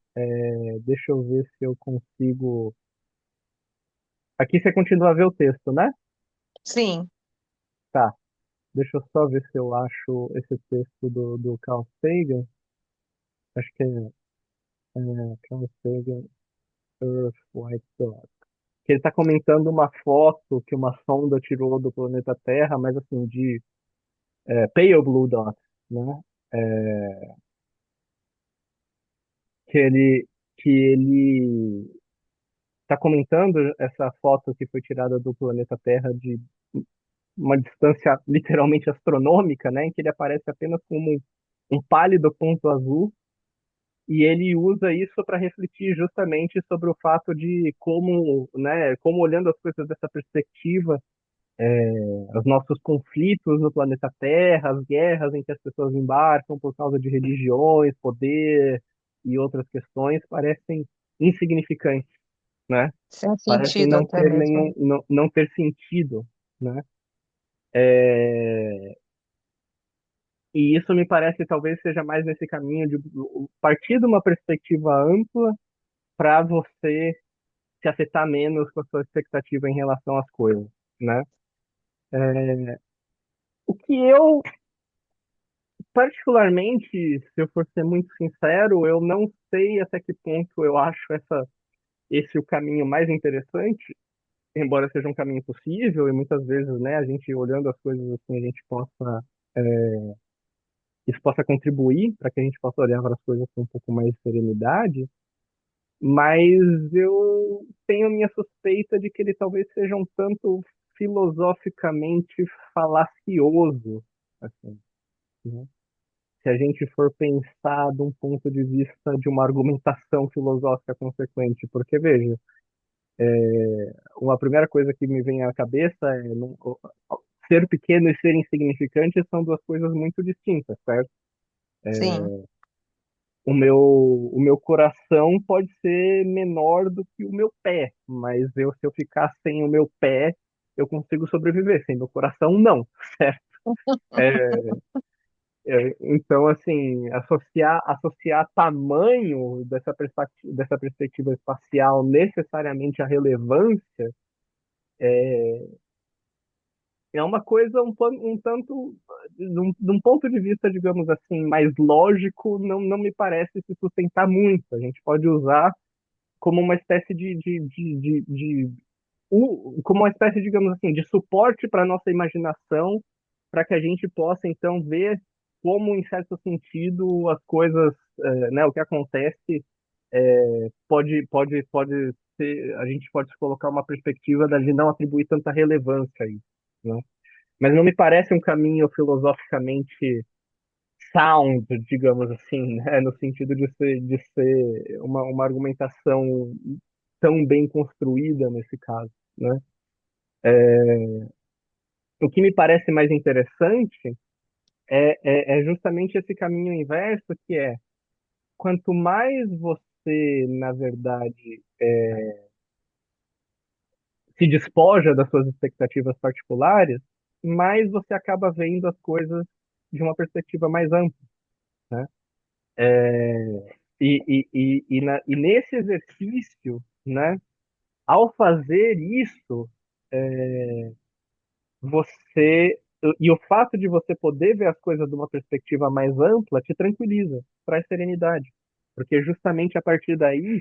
Deixa eu ver se eu consigo. Aqui você continua a ver o texto, né? Sim. Tá. Deixa eu só ver se eu acho esse texto do Carl Sagan. Acho que Carl Sagan, Earth White Dot. Que ele está comentando uma foto que uma sonda tirou do planeta Terra, mas assim, de Pale Blue Dot, né? É, que ele, que ele está comentando essa foto que foi tirada do planeta Terra de uma distância literalmente astronômica, né? Em que ele aparece apenas como um pálido ponto azul. E ele usa isso para refletir justamente sobre o fato de como, né, como olhando as coisas dessa perspectiva, os nossos conflitos no planeta Terra, as guerras em que as pessoas embarcam por causa de religiões, poder e outras questões, parecem insignificantes, né? Sem Parecem sentido até mesmo. não ter sentido, né? E isso me parece talvez seja mais nesse caminho de partir de uma perspectiva ampla para você se afetar menos com a sua expectativa em relação às coisas, né? O que eu, particularmente, se eu for ser muito sincero, eu não sei até que ponto eu acho esse o caminho mais interessante, embora seja um caminho possível, e muitas vezes, né, a gente olhando as coisas assim, a gente possa, isso possa contribuir para que a gente possa olhar para as coisas com um pouco mais de serenidade, mas eu tenho minha suspeita de que ele talvez seja um tanto filosoficamente falacioso, assim, né? Se a gente for pensar de um ponto de vista de uma argumentação filosófica consequente, porque veja, uma primeira coisa que me vem à cabeça é ser pequeno e ser insignificante são duas coisas muito distintas, certo? Sim. O meu coração pode ser menor do que o meu pé, mas se eu ficar sem o meu pé, eu consigo sobreviver. Sem meu coração, não, certo? Então, assim, associar tamanho dessa perspectiva espacial necessariamente à relevância é uma coisa um tanto, de um ponto de vista, digamos assim, mais lógico, não me parece se sustentar muito. A gente pode usar como uma espécie como uma espécie, digamos assim, de suporte para a nossa imaginação, para que a gente possa, então, ver como, em certo sentido, as coisas, né, o que acontece, pode ser, a gente pode colocar uma perspectiva de não atribuir tanta relevância a isso, né? Mas não me parece um caminho filosoficamente sound, digamos assim, né? No sentido de ser uma argumentação tão bem construída nesse caso, né? O que me parece mais interessante é justamente esse caminho inverso, que é quanto mais você, na verdade, se despoja das suas expectativas particulares, mais você acaba vendo as coisas de uma perspectiva mais ampla, né? E nesse exercício, né, ao fazer isso, você e o fato de você poder ver as coisas de uma perspectiva mais ampla te tranquiliza, traz serenidade, porque justamente a partir daí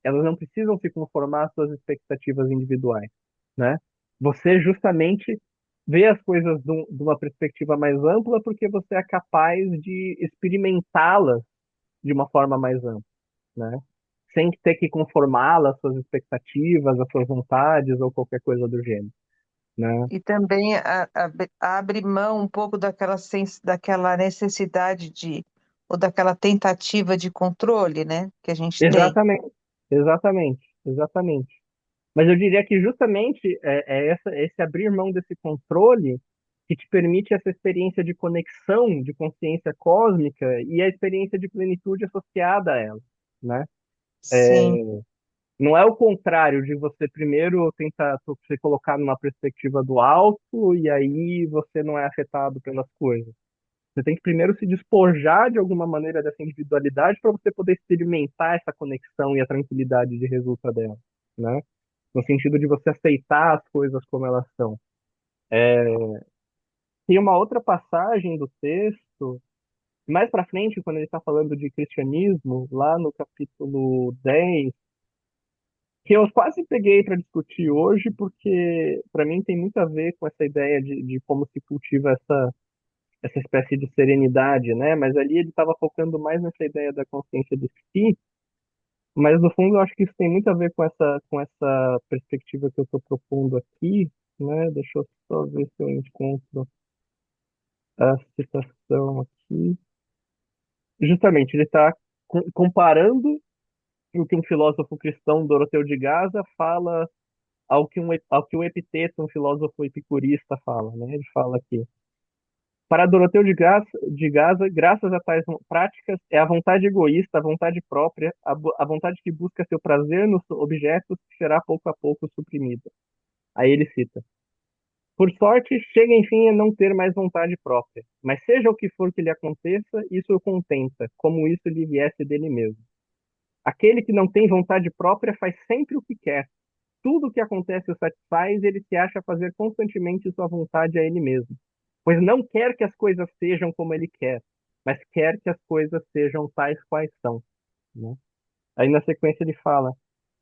elas não precisam se conformar às suas expectativas individuais, né? Você justamente vê as coisas de uma perspectiva mais ampla porque você é capaz de experimentá-las de uma forma mais ampla, né? Sem ter que conformá-las às suas expectativas, às suas vontades ou qualquer coisa do gênero, né? E também abre mão um pouco daquela necessidade ou daquela tentativa de controle, né, que a gente tem. Exatamente, exatamente. Mas eu diria que justamente esse abrir mão desse controle que te permite essa experiência de conexão, de consciência cósmica e a experiência de plenitude associada a ela, né? Sim. Não é o contrário de você primeiro tentar se colocar numa perspectiva do alto e aí você não é afetado pelas coisas. Você tem que primeiro se despojar de alguma maneira dessa individualidade para você poder experimentar essa conexão e a tranquilidade de resulta dela, né? No sentido de você aceitar as coisas como elas são. Tem uma outra passagem do texto, mais para frente, quando ele está falando de cristianismo, lá no capítulo 10, que eu quase peguei para discutir hoje, porque para mim tem muito a ver com essa ideia de como se cultiva essa espécie de serenidade, né? Mas ali ele estava focando mais nessa ideia da consciência de si, mas no fundo eu acho que isso tem muito a ver com essa perspectiva que eu estou propondo aqui, né? Deixa eu só ver se eu encontro a citação aqui. Justamente, ele está comparando o que um filósofo cristão, Doroteu de Gaza, fala ao que o Epiteto, um filósofo epicurista, fala, né? Ele fala aqui. Para Doroteu de Gaza, graças a tais práticas, é a vontade egoísta, a vontade própria, a vontade que busca seu prazer nos objetos que será pouco a pouco suprimida. Aí ele cita: por sorte, chega enfim a não ter mais vontade própria, mas seja o que for que lhe aconteça, isso o contenta, como isso lhe viesse dele mesmo. Aquele que não tem vontade própria faz sempre o que quer. Tudo o que acontece o satisfaz, ele se acha fazer constantemente sua vontade a ele mesmo. pois não quer que as coisas sejam como ele quer, mas quer que as coisas sejam tais quais são, né? Aí na sequência ele fala: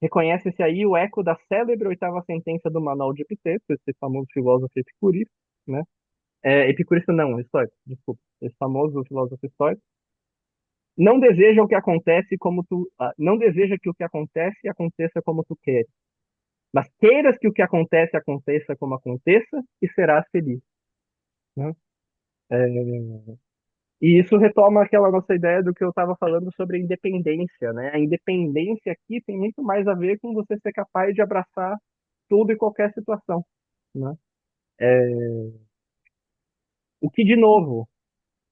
reconhece-se aí o eco da célebre oitava sentença do Manual de Epiteto, esse famoso filósofo epicurista, né? Epicurista não, estoico, desculpa. Esse famoso filósofo estoico. Não deseja o que acontece como tu, não deseja que o que acontece aconteça como tu queres, mas queiras que o que acontece aconteça como aconteça e serás feliz, né? E isso retoma aquela nossa ideia do que eu estava falando sobre a independência, né? A independência aqui tem muito mais a ver com você ser capaz de abraçar tudo e qualquer situação, né? O que, de novo,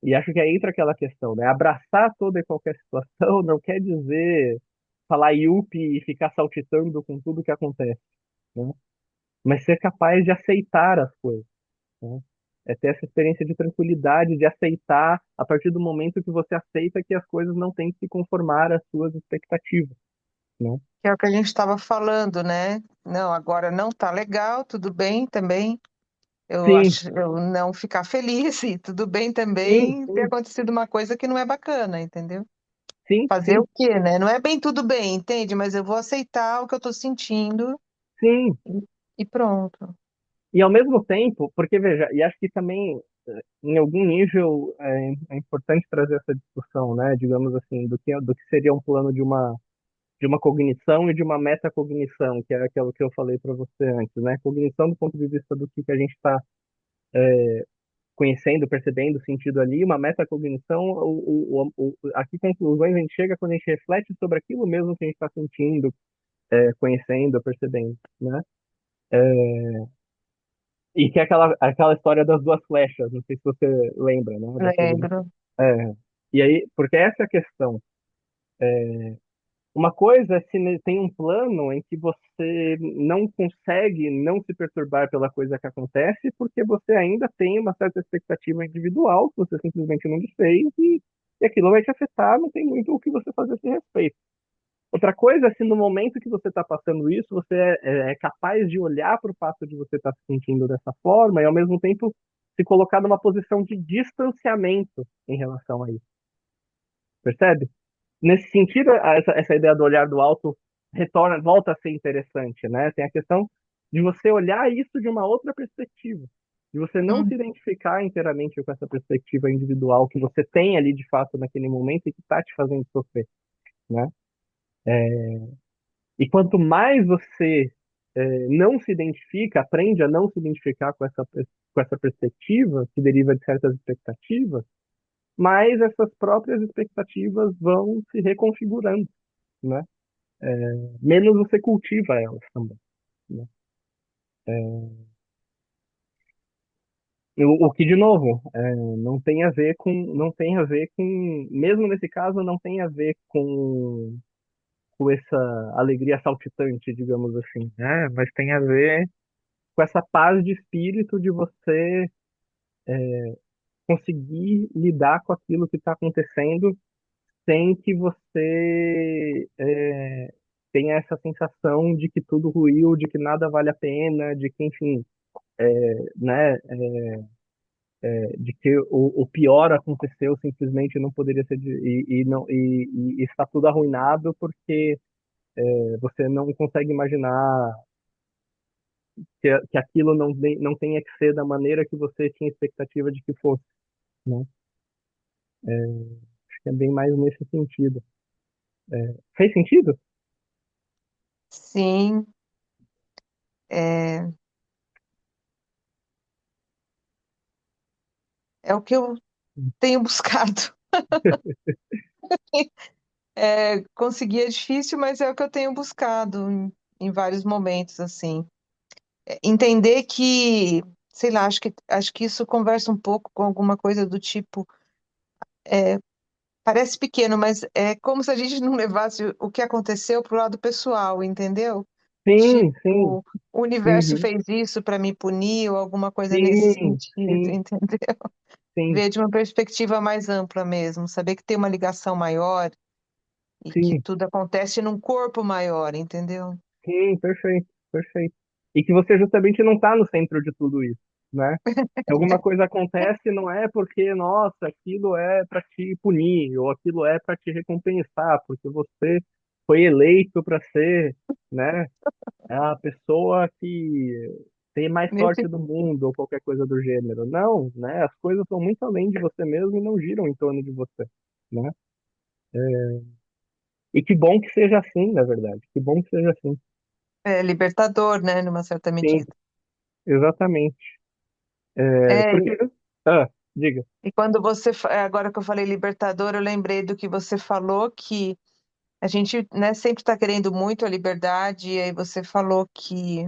e acho que aí entra aquela questão, né? Abraçar toda e qualquer situação não quer dizer falar yuppie e ficar saltitando com tudo que acontece, né? Mas ser capaz de aceitar as coisas, né? É ter essa experiência de tranquilidade, de aceitar a partir do momento que você aceita que as coisas não têm que se conformar às suas expectativas, né? Que é o que a gente estava falando, né? Não, agora não tá legal, tudo bem também. Eu Sim, acho eu não ficar feliz e tudo bem sim, também ter sim, acontecido uma coisa que não é bacana, entendeu? sim, Fazer sim, o quê, né? Não é bem tudo bem, entende? Mas eu vou aceitar o que eu tô sentindo sim. e e pronto. E ao mesmo tempo, porque veja, e acho que também em algum nível é importante trazer essa discussão, né? Digamos assim, do que seria um plano de uma cognição e de uma metacognição, que é aquilo que eu falei para você antes, né? Cognição do ponto de vista do que a gente está conhecendo, percebendo, sentido ali, uma metacognição, a que conclusões a gente chega quando a gente reflete sobre aquilo mesmo que a gente está sentindo, conhecendo, percebendo, né? E que é aquela história das duas flechas, não sei se você lembra, né, da cognição. Lembro. É, e aí, porque essa é a questão. Uma coisa é se tem um plano em que você não consegue não se perturbar pela coisa que acontece, porque você ainda tem uma certa expectativa individual que você simplesmente não desfez e aquilo vai te afetar, não tem muito o que você fazer a esse respeito. Outra coisa é se no momento que você está passando isso, você é capaz de olhar para o fato de você estar se sentindo dessa forma e ao mesmo tempo se colocar numa posição de distanciamento em relação a isso. Percebe? Nesse sentido, essa ideia do olhar do alto volta a ser interessante, né? Tem a questão de você olhar isso de uma outra perspectiva, de você não se Hum. identificar inteiramente com essa perspectiva individual que você tem ali de fato naquele momento e que está te fazendo sofrer, né? E quanto mais você não se identifica, aprende a não se identificar com essa perspectiva que deriva de certas expectativas, mais essas próprias expectativas vão se reconfigurando, né? Menos você cultiva elas também, né? O que, de novo, não tem a ver com, mesmo nesse caso, não tem a ver com essa alegria saltitante, digamos assim, né? Mas tem a ver com essa paz de espírito de você conseguir lidar com aquilo que está acontecendo sem que você tenha essa sensação de que tudo ruiu, de que nada vale a pena, de que, enfim, né, de que o pior aconteceu simplesmente não poderia ser e está tudo arruinado porque você não consegue imaginar que aquilo não tenha que ser da maneira que você tinha expectativa de que fosse, né? Acho que é bem mais nesse sentido. Fez sentido? Sim, é, é o que eu tenho buscado. Conseguir é difícil, mas é o que eu tenho buscado em vários momentos, assim. Entender que, sei lá, acho que isso conversa um pouco com alguma coisa do tipo, parece pequeno, mas é como se a gente não levasse o que aconteceu pro lado pessoal, entendeu? Sim, sim. Tipo, o universo Uhum. fez isso para me punir ou alguma coisa nesse Sim, sentido, sim, entendeu? sim, Ver de uma perspectiva mais ampla mesmo, saber que tem uma ligação maior e que sim, tudo acontece num corpo maior, entendeu? sim, perfeito, perfeito. E que você justamente não está no centro de tudo isso, né? Se alguma coisa acontece, não é porque, nossa, aquilo é para te punir, ou aquilo é para te recompensar, porque você foi eleito para ser, né, a pessoa que tem mais sorte Nesse, do mundo, ou qualquer coisa do gênero. Não, né? As coisas são muito além de você mesmo e não giram em torno de você, né? E que bom que seja assim, na verdade. Que bom que seja assim. libertador, né, numa certa Sim, medida. exatamente. É, É, porque, ah, diga. e quando agora que eu falei libertador, eu lembrei do que você falou, que a gente, né, sempre está querendo muito a liberdade, e aí você falou que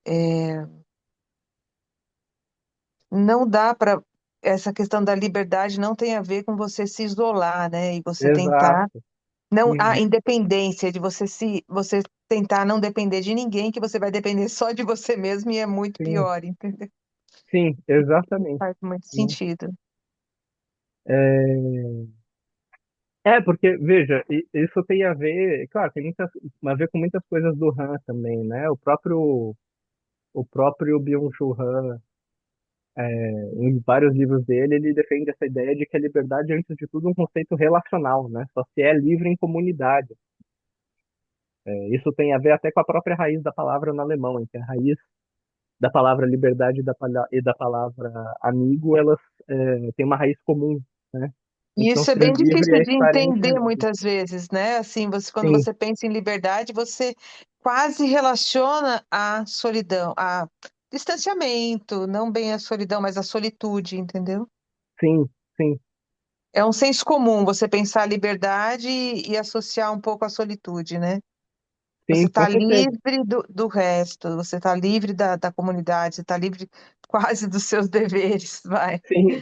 é, não dá para essa questão da liberdade não tem a ver com você se isolar, né? E você tentar Exato. não a Uhum. independência de você tentar não depender de ninguém, que você vai depender só de você mesmo e é muito Sim, pior, entendeu? sim, Não exatamente. faz muito Né? sentido. É, porque, veja, isso tem a ver, claro, tem a ver com muitas coisas do Han também, né? O próprio Byung-Chul Han, em vários livros dele, ele defende essa ideia de que a liberdade é, antes de tudo, um conceito relacional, né? Só se é livre em comunidade. Isso tem a ver até com a própria raiz da palavra no alemão, em que a raiz da palavra liberdade e da palavra amigo, elas têm uma raiz comum, né? E Então, isso é ser bem livre difícil é de estar entre entender amigos. muitas vezes, né? Assim, quando Sim, você pensa em liberdade, você quase relaciona a solidão, a distanciamento, não bem a solidão, mas a solitude, entendeu? sim, sim, É um senso comum você pensar a liberdade e associar um pouco a solitude, né? Você sim, com está certeza. livre do resto, você está livre da comunidade, você está livre quase dos seus deveres, vai. Sim,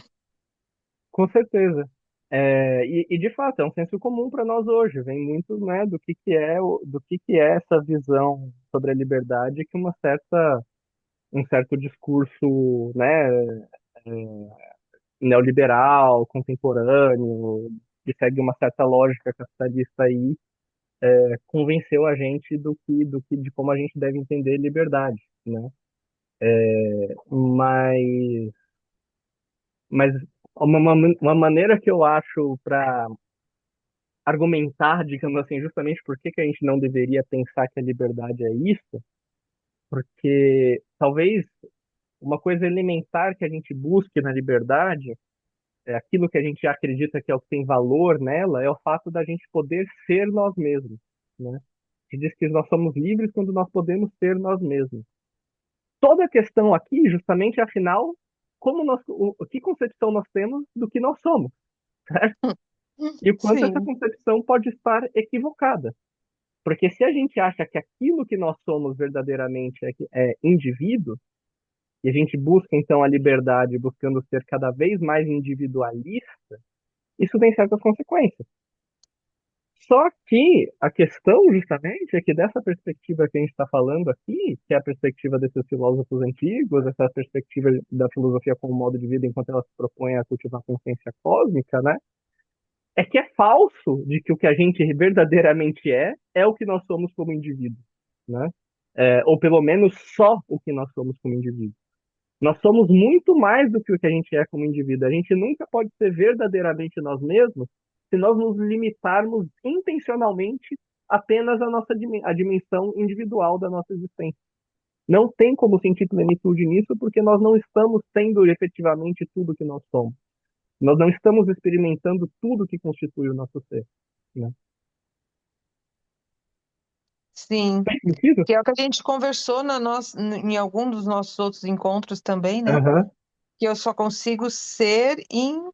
com certeza. De fato, é um senso comum para nós hoje. Vem muito, né, do que é essa visão sobre a liberdade que um certo discurso, né, neoliberal, contemporâneo, que segue uma certa lógica capitalista aí, convenceu a gente de como a gente deve entender liberdade, né? Mas, mas uma maneira que eu acho para argumentar, digamos assim, justamente por que que a gente não deveria pensar que a liberdade é isso, porque talvez uma coisa elementar que a gente busque na liberdade, aquilo que a gente acredita que é o que tem valor nela, é o fato da gente poder ser nós mesmos, né? Que diz que nós somos livres quando nós podemos ser nós mesmos. Toda a questão aqui, justamente, afinal, que concepção nós temos do que nós somos, certo? E o quanto essa Sim. concepção pode estar equivocada. Porque se a gente acha que aquilo que nós somos verdadeiramente é indivíduo, e a gente busca então a liberdade buscando ser cada vez mais individualista, isso tem certas consequências. Só que a questão, justamente, é que dessa perspectiva que a gente está falando aqui, que é a perspectiva desses filósofos antigos, essa perspectiva da filosofia como modo de vida enquanto ela se propõe a cultivar a consciência cósmica, né? É que é falso de que o que a gente verdadeiramente é o que nós somos como indivíduo, né? Ou pelo menos só o que nós somos como indivíduo. Nós somos muito mais do que o que a gente é como indivíduo. A gente nunca pode ser verdadeiramente nós mesmos se nós nos limitarmos intencionalmente apenas à dimensão individual da nossa existência. Não tem como sentir plenitude nisso porque nós não estamos tendo efetivamente tudo que nós somos. Nós não estamos experimentando tudo que constitui o nosso ser, né? Sim, Faz sentido? que é o que a gente conversou em algum dos nossos outros encontros também, né? Aham. Que eu só consigo ser em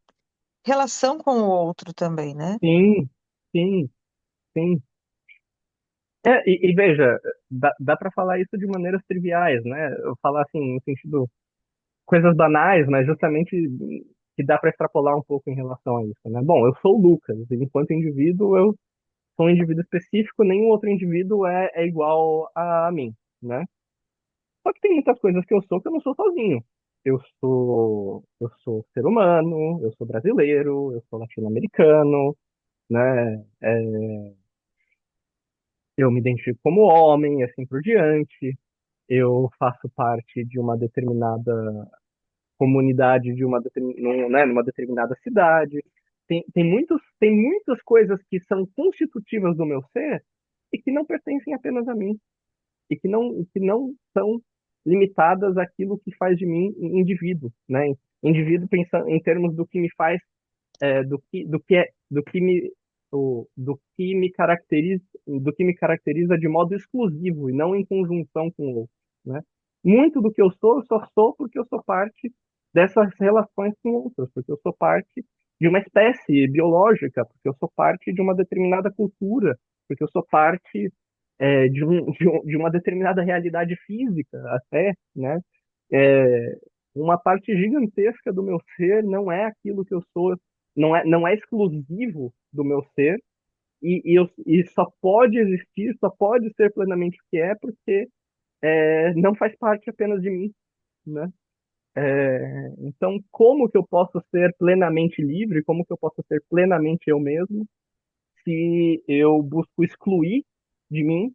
relação com o outro também, né? Sim, sim, sim. Veja, dá para falar isso de maneiras triviais, né? Eu falar assim, no sentido, coisas banais, mas justamente que dá para extrapolar um pouco em relação a isso, né? Bom, eu sou o Lucas, e enquanto indivíduo, eu sou um indivíduo específico, nenhum outro indivíduo é igual a mim, né? Só que tem muitas coisas que eu sou que eu não sou sozinho. Eu sou ser humano, eu sou brasileiro, eu sou latino-americano, né? Eu me identifico como homem, assim por diante. eu faço parte de uma determinada comunidade, né, numa determinada cidade. Tem muitas coisas que são constitutivas do meu ser e que não pertencem apenas a mim, e que não são limitadas àquilo que faz de mim indivíduo, né? Indivíduo pensando em termos do que me faz, do que me, do que me caracteriza de modo exclusivo e não em conjunção com o outro, né? Muito do que eu só sou porque eu sou parte dessas relações com outros, porque eu sou parte de uma espécie biológica, porque eu sou parte de uma determinada cultura, porque eu sou parte de uma determinada realidade física até, né? É, uma parte gigantesca do meu ser não é aquilo que eu sou, não é exclusivo do meu ser e só pode existir, só pode ser plenamente o que é porque não faz parte apenas de mim, né? Então, como que eu posso ser plenamente livre? Como que eu posso ser plenamente eu mesmo se eu busco excluir de mim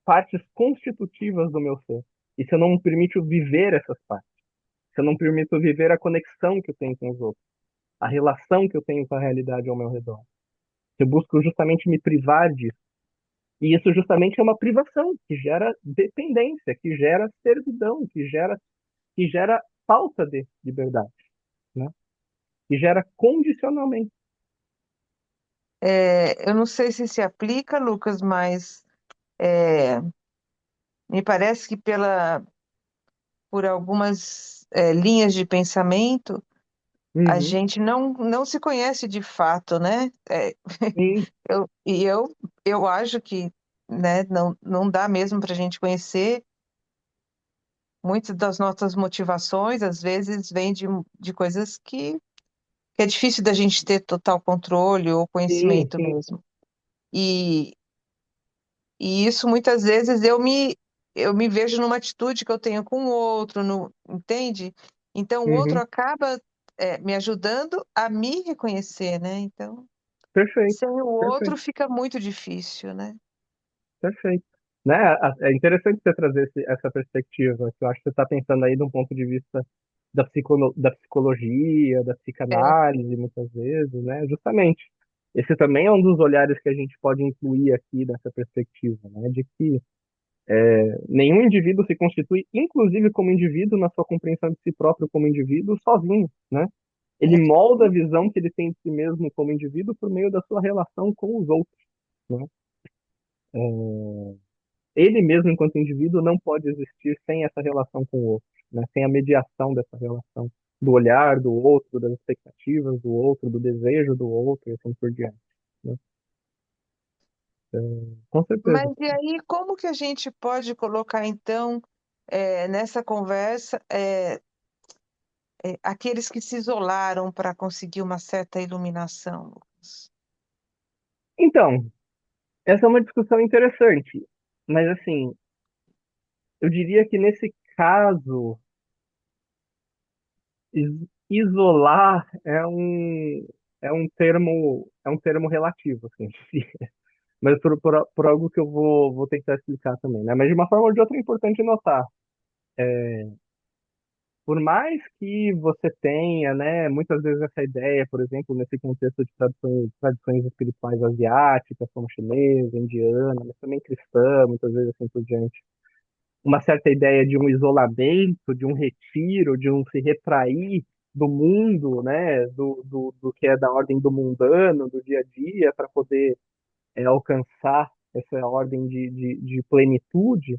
partes constitutivas do meu ser? E se eu não me permito viver essas partes? Se eu não me permito viver a conexão que eu tenho com os outros, a relação que eu tenho com a realidade ao meu redor? Se eu busco justamente me privar disso. E isso justamente é uma privação que gera dependência, que gera servidão, que gera falta de liberdade, né? Que gera condicionamento. Eu não sei se aplica, Lucas, mas é, me parece que por algumas linhas de pensamento a Uhum. gente não se conhece de fato, né? Sim, Eu, e eu, eu acho que, né, não dá mesmo para a gente conhecer. Muitas das nossas motivações, às vezes, vêm de coisas que é difícil da gente ter total controle ou sim, conhecimento sim. mesmo. E, e isso, muitas vezes, eu me vejo numa atitude que eu tenho com o outro, no, entende? Então, o outro Uhum. acaba, me ajudando a me reconhecer, né? Então, Perfeito, sem o outro perfeito, fica muito difícil, né? perfeito. Né? É interessante você trazer essa perspectiva, que eu acho que você está pensando aí de um ponto de vista da psicologia, da É, psicanálise, muitas vezes, né? Justamente. Esse também é um dos olhares que a gente pode incluir aqui nessa perspectiva, né? De que nenhum indivíduo se constitui, inclusive como indivíduo, na sua compreensão de si próprio como indivíduo, sozinho, né? Ele é. molda a visão que ele tem de si mesmo como indivíduo por meio da sua relação com os outros, né? Ele mesmo, enquanto indivíduo, não pode existir sem essa relação com o outro, né? Sem a mediação dessa relação, do olhar do outro, das expectativas do outro, do desejo do outro, e assim por diante, né? Com certeza. Mas e aí, como que a gente pode colocar, então, nessa conversa, aqueles que se isolaram para conseguir uma certa iluminação, Lucas? Então, essa é uma discussão interessante, mas assim, eu diria que nesse caso, isolar é um termo relativo, assim, mas por algo que eu vou tentar explicar também, né? Mas de uma forma ou de outra é importante notar. Por mais que você tenha, né, muitas vezes essa ideia, por exemplo, nesse contexto de tradições espirituais asiáticas, como chinesa, indiana, mas também cristã, muitas vezes assim por diante, uma certa ideia de um isolamento, de um retiro, de um se retrair do mundo, né, do que é da ordem do mundano, do dia a dia, para poder alcançar essa ordem de plenitude,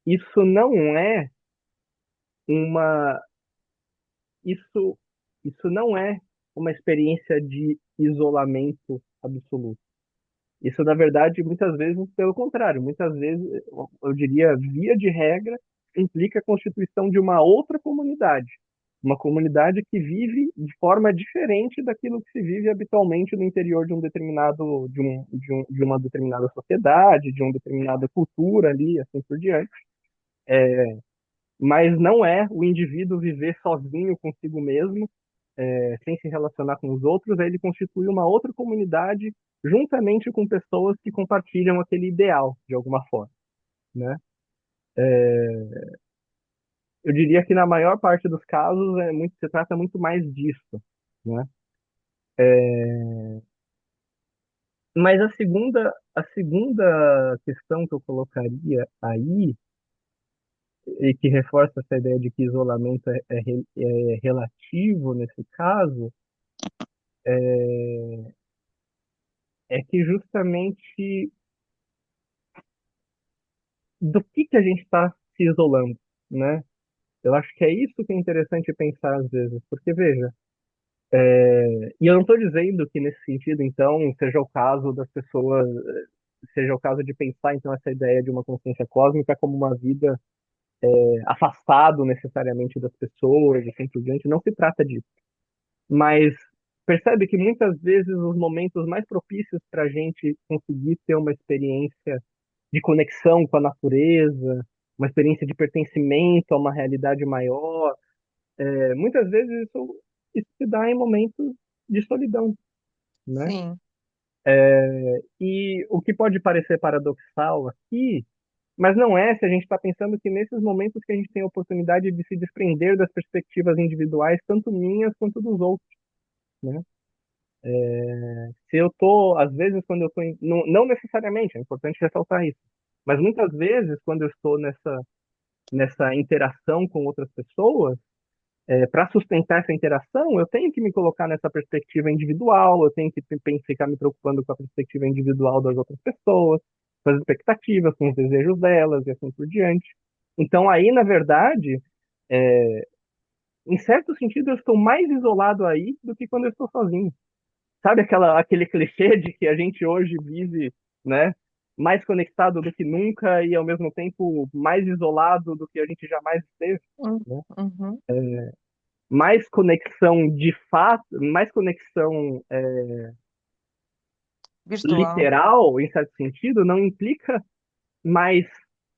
isso não é uma isso, isso não é uma experiência de isolamento absoluto. Isso, na verdade, muitas vezes, pelo contrário, muitas vezes, eu diria, via de regra, implica a constituição de uma outra comunidade. Uma comunidade que vive de forma diferente daquilo que se vive habitualmente no interior de um determinado, de uma determinada sociedade, de uma determinada cultura ali, assim por diante. Mas não é o indivíduo viver sozinho consigo mesmo, sem se relacionar com os outros, aí ele constitui uma outra comunidade juntamente com pessoas que compartilham aquele ideal, de alguma forma, né? Eu diria que na maior parte dos casos se trata muito mais disso, né? Mas a segunda questão que eu colocaria aí, e que reforça essa ideia de que isolamento é relativo nesse caso, é que justamente do que a gente está se isolando, né? Eu acho que é isso que é interessante pensar às vezes, porque veja, e eu não estou dizendo que nesse sentido, então, seja o caso das pessoas, seja o caso de pensar, então, essa ideia de uma consciência cósmica como uma vida afastado necessariamente das pessoas e assim por diante, não se trata disso. Mas percebe que muitas vezes os momentos mais propícios para a gente conseguir ter uma experiência de conexão com a natureza, uma experiência de pertencimento a uma realidade maior, muitas vezes isso se dá em momentos de solidão, né? Sim. E o que pode parecer paradoxal aqui, mas não é se a gente está pensando que nesses momentos que a gente tem a oportunidade de se desprender das perspectivas individuais, tanto minhas quanto dos outros, né? Se eu tô, às vezes, quando eu tô, não, não necessariamente, é importante ressaltar isso, mas muitas vezes, quando eu estou nessa interação com outras pessoas, para sustentar essa interação, eu tenho que me colocar nessa perspectiva individual, eu tenho que ficar me preocupando com a perspectiva individual das outras pessoas, com as expectativas, com os desejos delas e assim por diante. Então, aí, na verdade, em certo sentido, eu estou mais isolado aí do que quando eu estou sozinho. Sabe aquele clichê de que a gente hoje vive, né, mais conectado do que nunca e ao mesmo tempo mais isolado do que a gente jamais esteve, Hum, né? uhum. Mais conexão de fato, mais conexão Virtual. literal, em certo sentido, não implica mais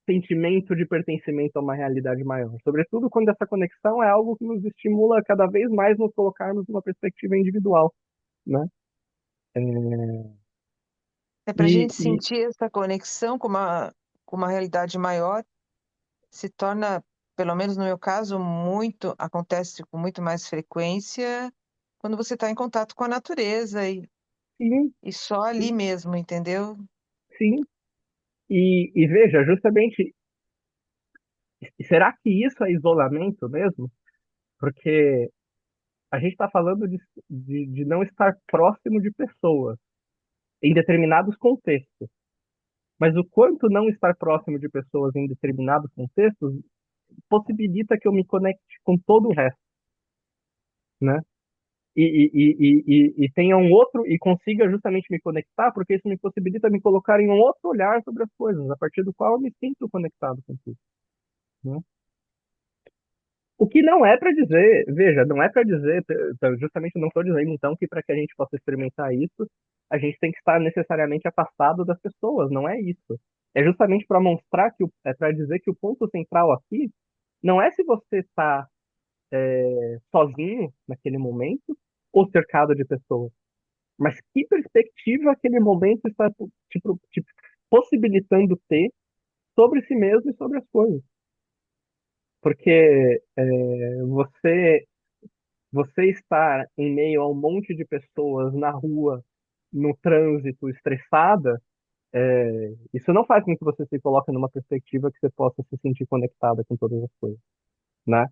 sentimento de pertencimento a uma realidade maior. Sobretudo quando essa conexão é algo que nos estimula cada vez mais nos colocarmos numa perspectiva individual, né? É para a E, gente e sentir essa conexão com uma realidade maior, se torna, pelo menos no meu caso, acontece com muito mais frequência quando você está em contato com a natureza sim, e só ali sim, mesmo, entendeu? sim. E veja, justamente, será que isso é isolamento mesmo? Porque a gente está falando de não estar próximo de pessoas em determinados contextos. Mas o quanto não estar próximo de pessoas em determinados contextos possibilita que eu me conecte com todo o resto, né? E tenha um outro, e consiga justamente me conectar, porque isso me possibilita me colocar em um outro olhar sobre as coisas, a partir do qual eu me sinto conectado com tudo, né? O que não é para dizer, veja, não é para dizer, justamente não estou dizendo então que para que a gente possa experimentar isso, a gente tem que estar necessariamente afastado das pessoas, não é isso. É justamente para mostrar é para dizer que o ponto central aqui não é se você está sozinho naquele momento ou cercado de pessoas, mas que perspectiva aquele momento está te possibilitando ter sobre si mesmo e sobre as coisas. Porque você estar em meio a um monte de pessoas na rua, no trânsito, estressada, isso não faz com que você se coloque numa perspectiva que você possa se sentir conectada com todas as coisas, né?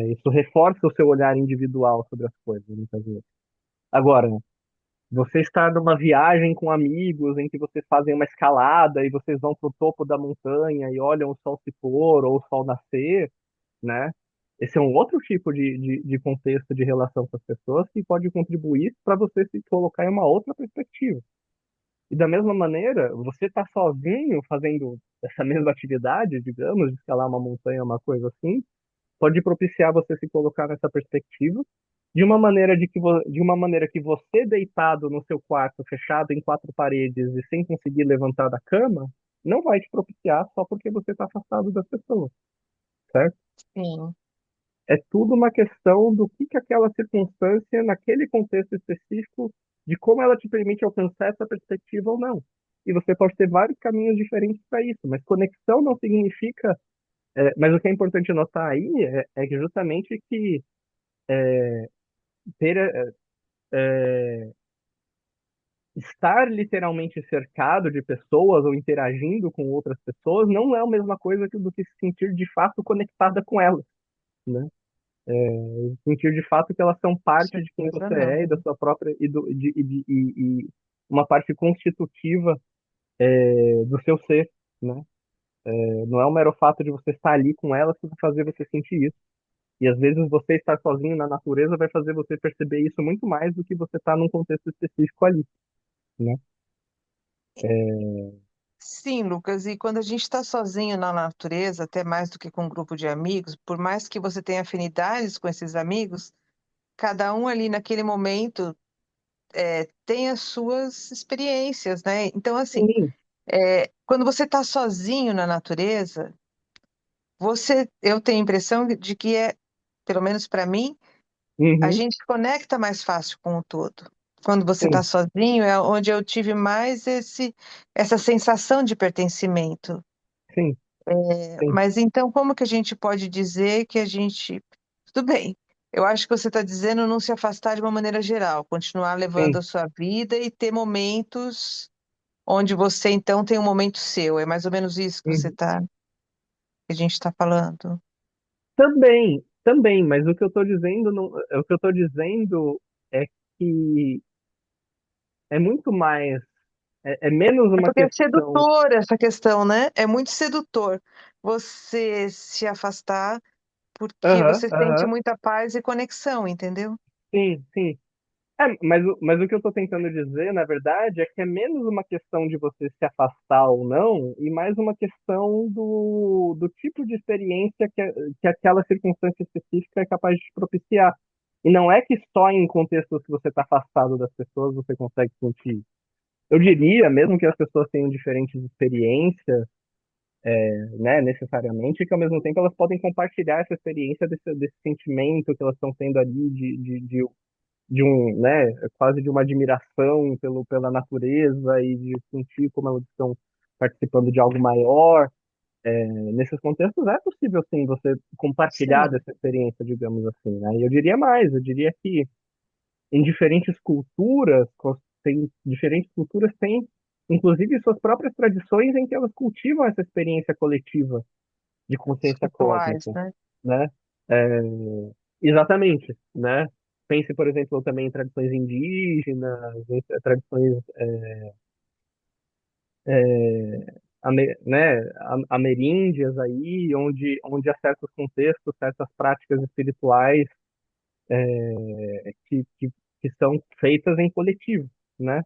Isso reforça o seu olhar individual sobre as coisas, muitas vezes. Agora, você está numa viagem com amigos em que vocês fazem uma escalada e vocês vão para o topo da montanha e olham o sol se pôr ou o sol nascer, né? Esse é um outro tipo de contexto de relação com as pessoas que pode contribuir para você se colocar em uma outra perspectiva. E da mesma maneira, você está sozinho fazendo essa mesma atividade, digamos, de escalar uma montanha, uma coisa assim, pode propiciar você se colocar nessa perspectiva de uma maneira que você deitado no seu quarto, fechado em quatro paredes e sem conseguir levantar da cama, não vai te propiciar só porque você está afastado das pessoas, certo? Sim. É tudo uma questão do que aquela circunstância, naquele contexto específico, de como ela te permite alcançar essa perspectiva ou não. E você pode ter vários caminhos diferentes para isso, mas conexão não significa Mas o que é importante notar aí é que justamente que ter, estar literalmente cercado de pessoas ou interagindo com outras pessoas não é a mesma coisa do que se sentir de fato conectada com elas, né? Sentir de fato que elas são parte de quem Certeza você não. é e da sua própria e uma parte constitutiva do seu ser, né? Não é o mero fato de você estar ali com elas que vai fazer você sentir isso. E às vezes você estar sozinho na natureza vai fazer você perceber isso muito mais do que você estar num contexto específico ali, né? Sim, Lucas, e quando a gente está sozinho na natureza, até mais do que com um grupo de amigos, por mais que você tenha afinidades com esses amigos, cada um ali naquele momento tem as suas experiências, né? Então, assim, Sim. quando você está sozinho na natureza, eu tenho a impressão de que pelo menos para mim, a Uhum. gente conecta mais fácil com o todo. Quando você está Sim. sozinho, é onde eu tive mais essa sensação de pertencimento. Sim. Sim. Mas então, como que a gente pode dizer que a gente. Tudo bem. Eu acho que você está dizendo não se afastar de uma maneira geral, continuar levando Sim. a sua vida e ter momentos onde você então tem um momento seu. É mais ou menos isso Uhum. que a gente está falando. Também, mas o que eu estou dizendo não, o que eu estou dizendo é que é muito mais, é menos É uma porque é questão. sedutor essa questão, né? É muito sedutor você se afastar porque Aham, você sente aham, muita paz e conexão, entendeu? sim, sim. Mas o que eu estou tentando dizer, na verdade, é que é menos uma questão de você se afastar ou não, e mais uma questão do tipo de experiência que aquela circunstância específica é capaz de te propiciar. E não é que só em contextos que você está afastado das pessoas você consegue sentir. Eu diria, mesmo que as pessoas tenham diferentes experiências, né, necessariamente, que ao mesmo tempo elas podem compartilhar essa experiência desse sentimento que elas estão tendo ali de um, né, quase de uma admiração pela natureza e de sentir como elas estão participando de algo maior. Nesses contextos é possível, sim, você compartilhar Sim, dessa experiência, digamos assim, né? E eu diria mais, eu diria que em diferentes culturas, diferentes culturas têm, inclusive, suas próprias tradições em que elas cultivam essa experiência coletiva de os consciência rituais, cósmica, né? né? É, exatamente, né? Pense, por exemplo, também em tradições indígenas, em tradições né, ameríndias aí, onde há certos contextos, certas práticas espirituais que são feitas em coletivo, né?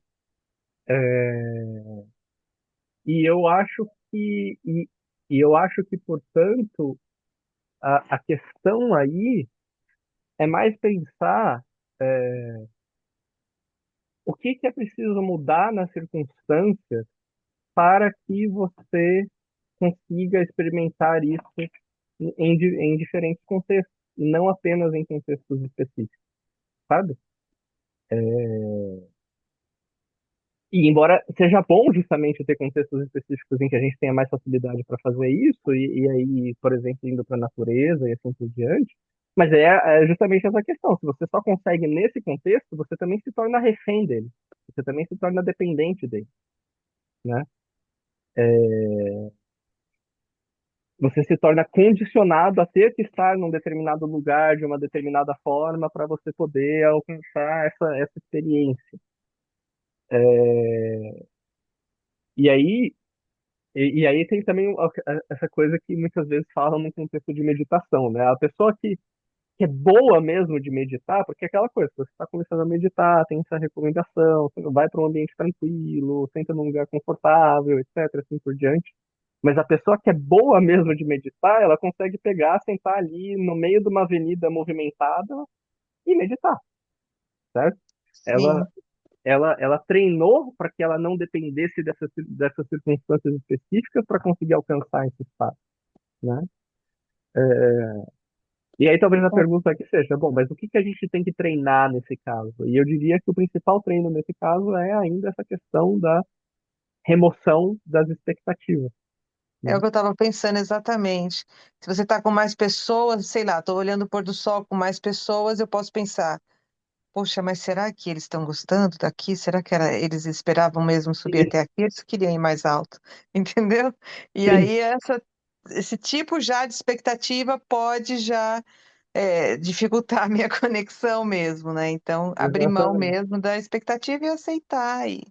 E eu acho e eu acho que, portanto, a questão aí é mais pensar o que é preciso mudar nas circunstâncias para que você consiga experimentar isso em diferentes contextos, e não apenas em contextos específicos, sabe? E embora seja bom justamente ter contextos específicos em que a gente tenha mais facilidade para fazer isso, e aí, por exemplo, indo para a natureza e assim por diante, mas é justamente essa questão. Se você só consegue nesse contexto, você também se torna refém dele. Você também se torna dependente dele, né? Você se torna condicionado a ter que estar num determinado lugar, de uma determinada forma, para você poder alcançar essa experiência. E aí, e aí tem também essa coisa que muitas vezes falam no contexto de meditação, né? A pessoa que é boa mesmo de meditar, porque é aquela coisa, você está começando a meditar, tem essa recomendação, você vai para um ambiente tranquilo, senta num lugar confortável, etc., assim por diante. Mas a pessoa que é boa mesmo de meditar, ela consegue pegar, sentar ali no meio de uma avenida movimentada e meditar, certo? Ela, Sim. ela treinou para que ela não dependesse dessas circunstâncias específicas para conseguir alcançar esse espaço, né? E aí talvez a pergunta aqui seja, bom, mas o que a gente tem que treinar nesse caso? E eu diria que o principal treino nesse caso é ainda essa questão da remoção das expectativas, É o né? que eu estava pensando exatamente. Se você está com mais pessoas, sei lá, estou olhando o pôr do sol com mais pessoas, eu posso pensar, poxa, mas será que eles estão gostando daqui? Será que eles esperavam mesmo subir Isso, até aqui? Eles queriam ir mais alto, entendeu? E sim, aí esse tipo já de expectativa pode já dificultar a minha conexão mesmo, né? Então, abrir mão exatamente, mesmo da expectativa e aceitar, e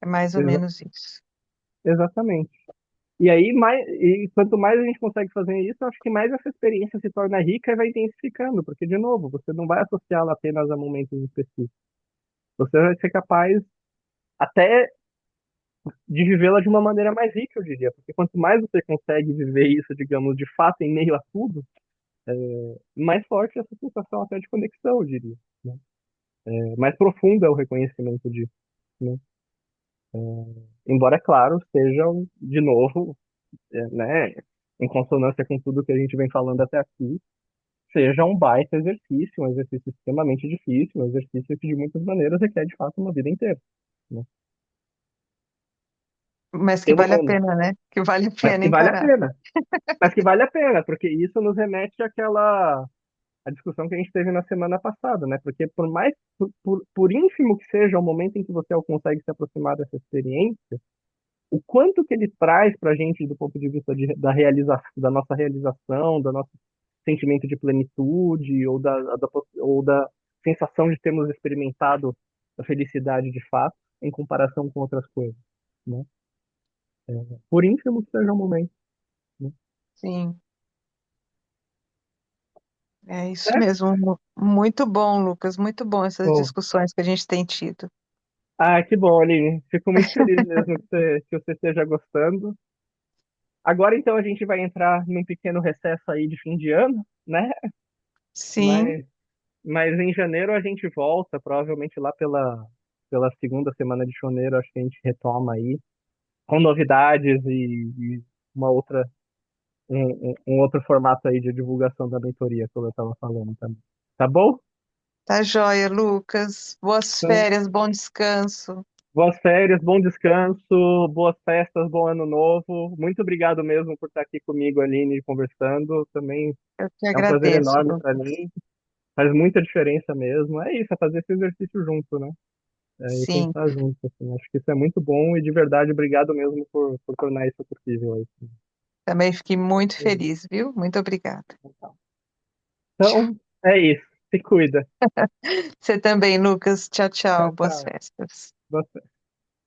é mais ou exa- menos isso. exatamente. E aí, quanto mais a gente consegue fazer isso, eu acho que mais essa experiência se torna rica e vai intensificando, porque, de novo, você não vai associá-la apenas a momentos específicos. Você vai ser capaz até de vivê-la de uma maneira mais rica, eu diria, porque quanto mais você consegue viver isso, digamos, de fato, em meio a tudo, mais forte é essa sensação até de conexão, eu diria, né? Mais profundo é o reconhecimento disso, né? Embora, claro, sejam, de novo, né, em consonância com tudo que a gente vem falando até aqui, seja um baita exercício, um exercício extremamente difícil, um exercício que de muitas maneiras requer de fato uma vida inteira, né? Mas que Pelo vale a menos, pena, né? Que vale a mas pena que vale a encarar. pena, mas que vale a pena, porque isso nos remete àquela a discussão que a gente teve na semana passada, né? Porque por mais por ínfimo que seja o momento em que você consegue se aproximar dessa experiência, o quanto que ele traz para a gente do ponto de vista da realização, da nossa realização, do nosso sentimento de plenitude ou da sensação de termos experimentado a felicidade de fato em comparação com outras coisas, né? Por ínfimo que seja o momento, né? Sim, é isso Certo? mesmo. Muito bom, Lucas. Muito bom essas Bom, discussões que a gente tem tido. que bom, Aline. Fico muito feliz mesmo que você esteja gostando. Agora, então, a gente vai entrar num pequeno recesso aí de fim de ano, né? Sim, Mas, mas em janeiro a gente volta, provavelmente lá pela segunda semana de janeiro, acho que a gente retoma aí, com novidades e uma outra, um outro formato aí de divulgação da mentoria, como eu estava falando também. Tá bom? tá joia, Lucas. Boas Então, férias, bom descanso. boas férias, bom descanso, boas festas, bom ano novo. Muito obrigado mesmo por estar aqui comigo, Aline, conversando. Também Eu que é um prazer agradeço, enorme para Lucas. mim. Faz muita diferença mesmo. É isso, é fazer esse exercício junto, né? E Sim, pensar junto, assim. Acho que isso é muito bom e de verdade, obrigado mesmo por tornar isso possível aí. também fiquei muito feliz, viu? Muito obrigada. Então, é isso. Se cuida. Você também, Lucas. Tchau, Tchau, tchau. Boas tchau. festas. Boa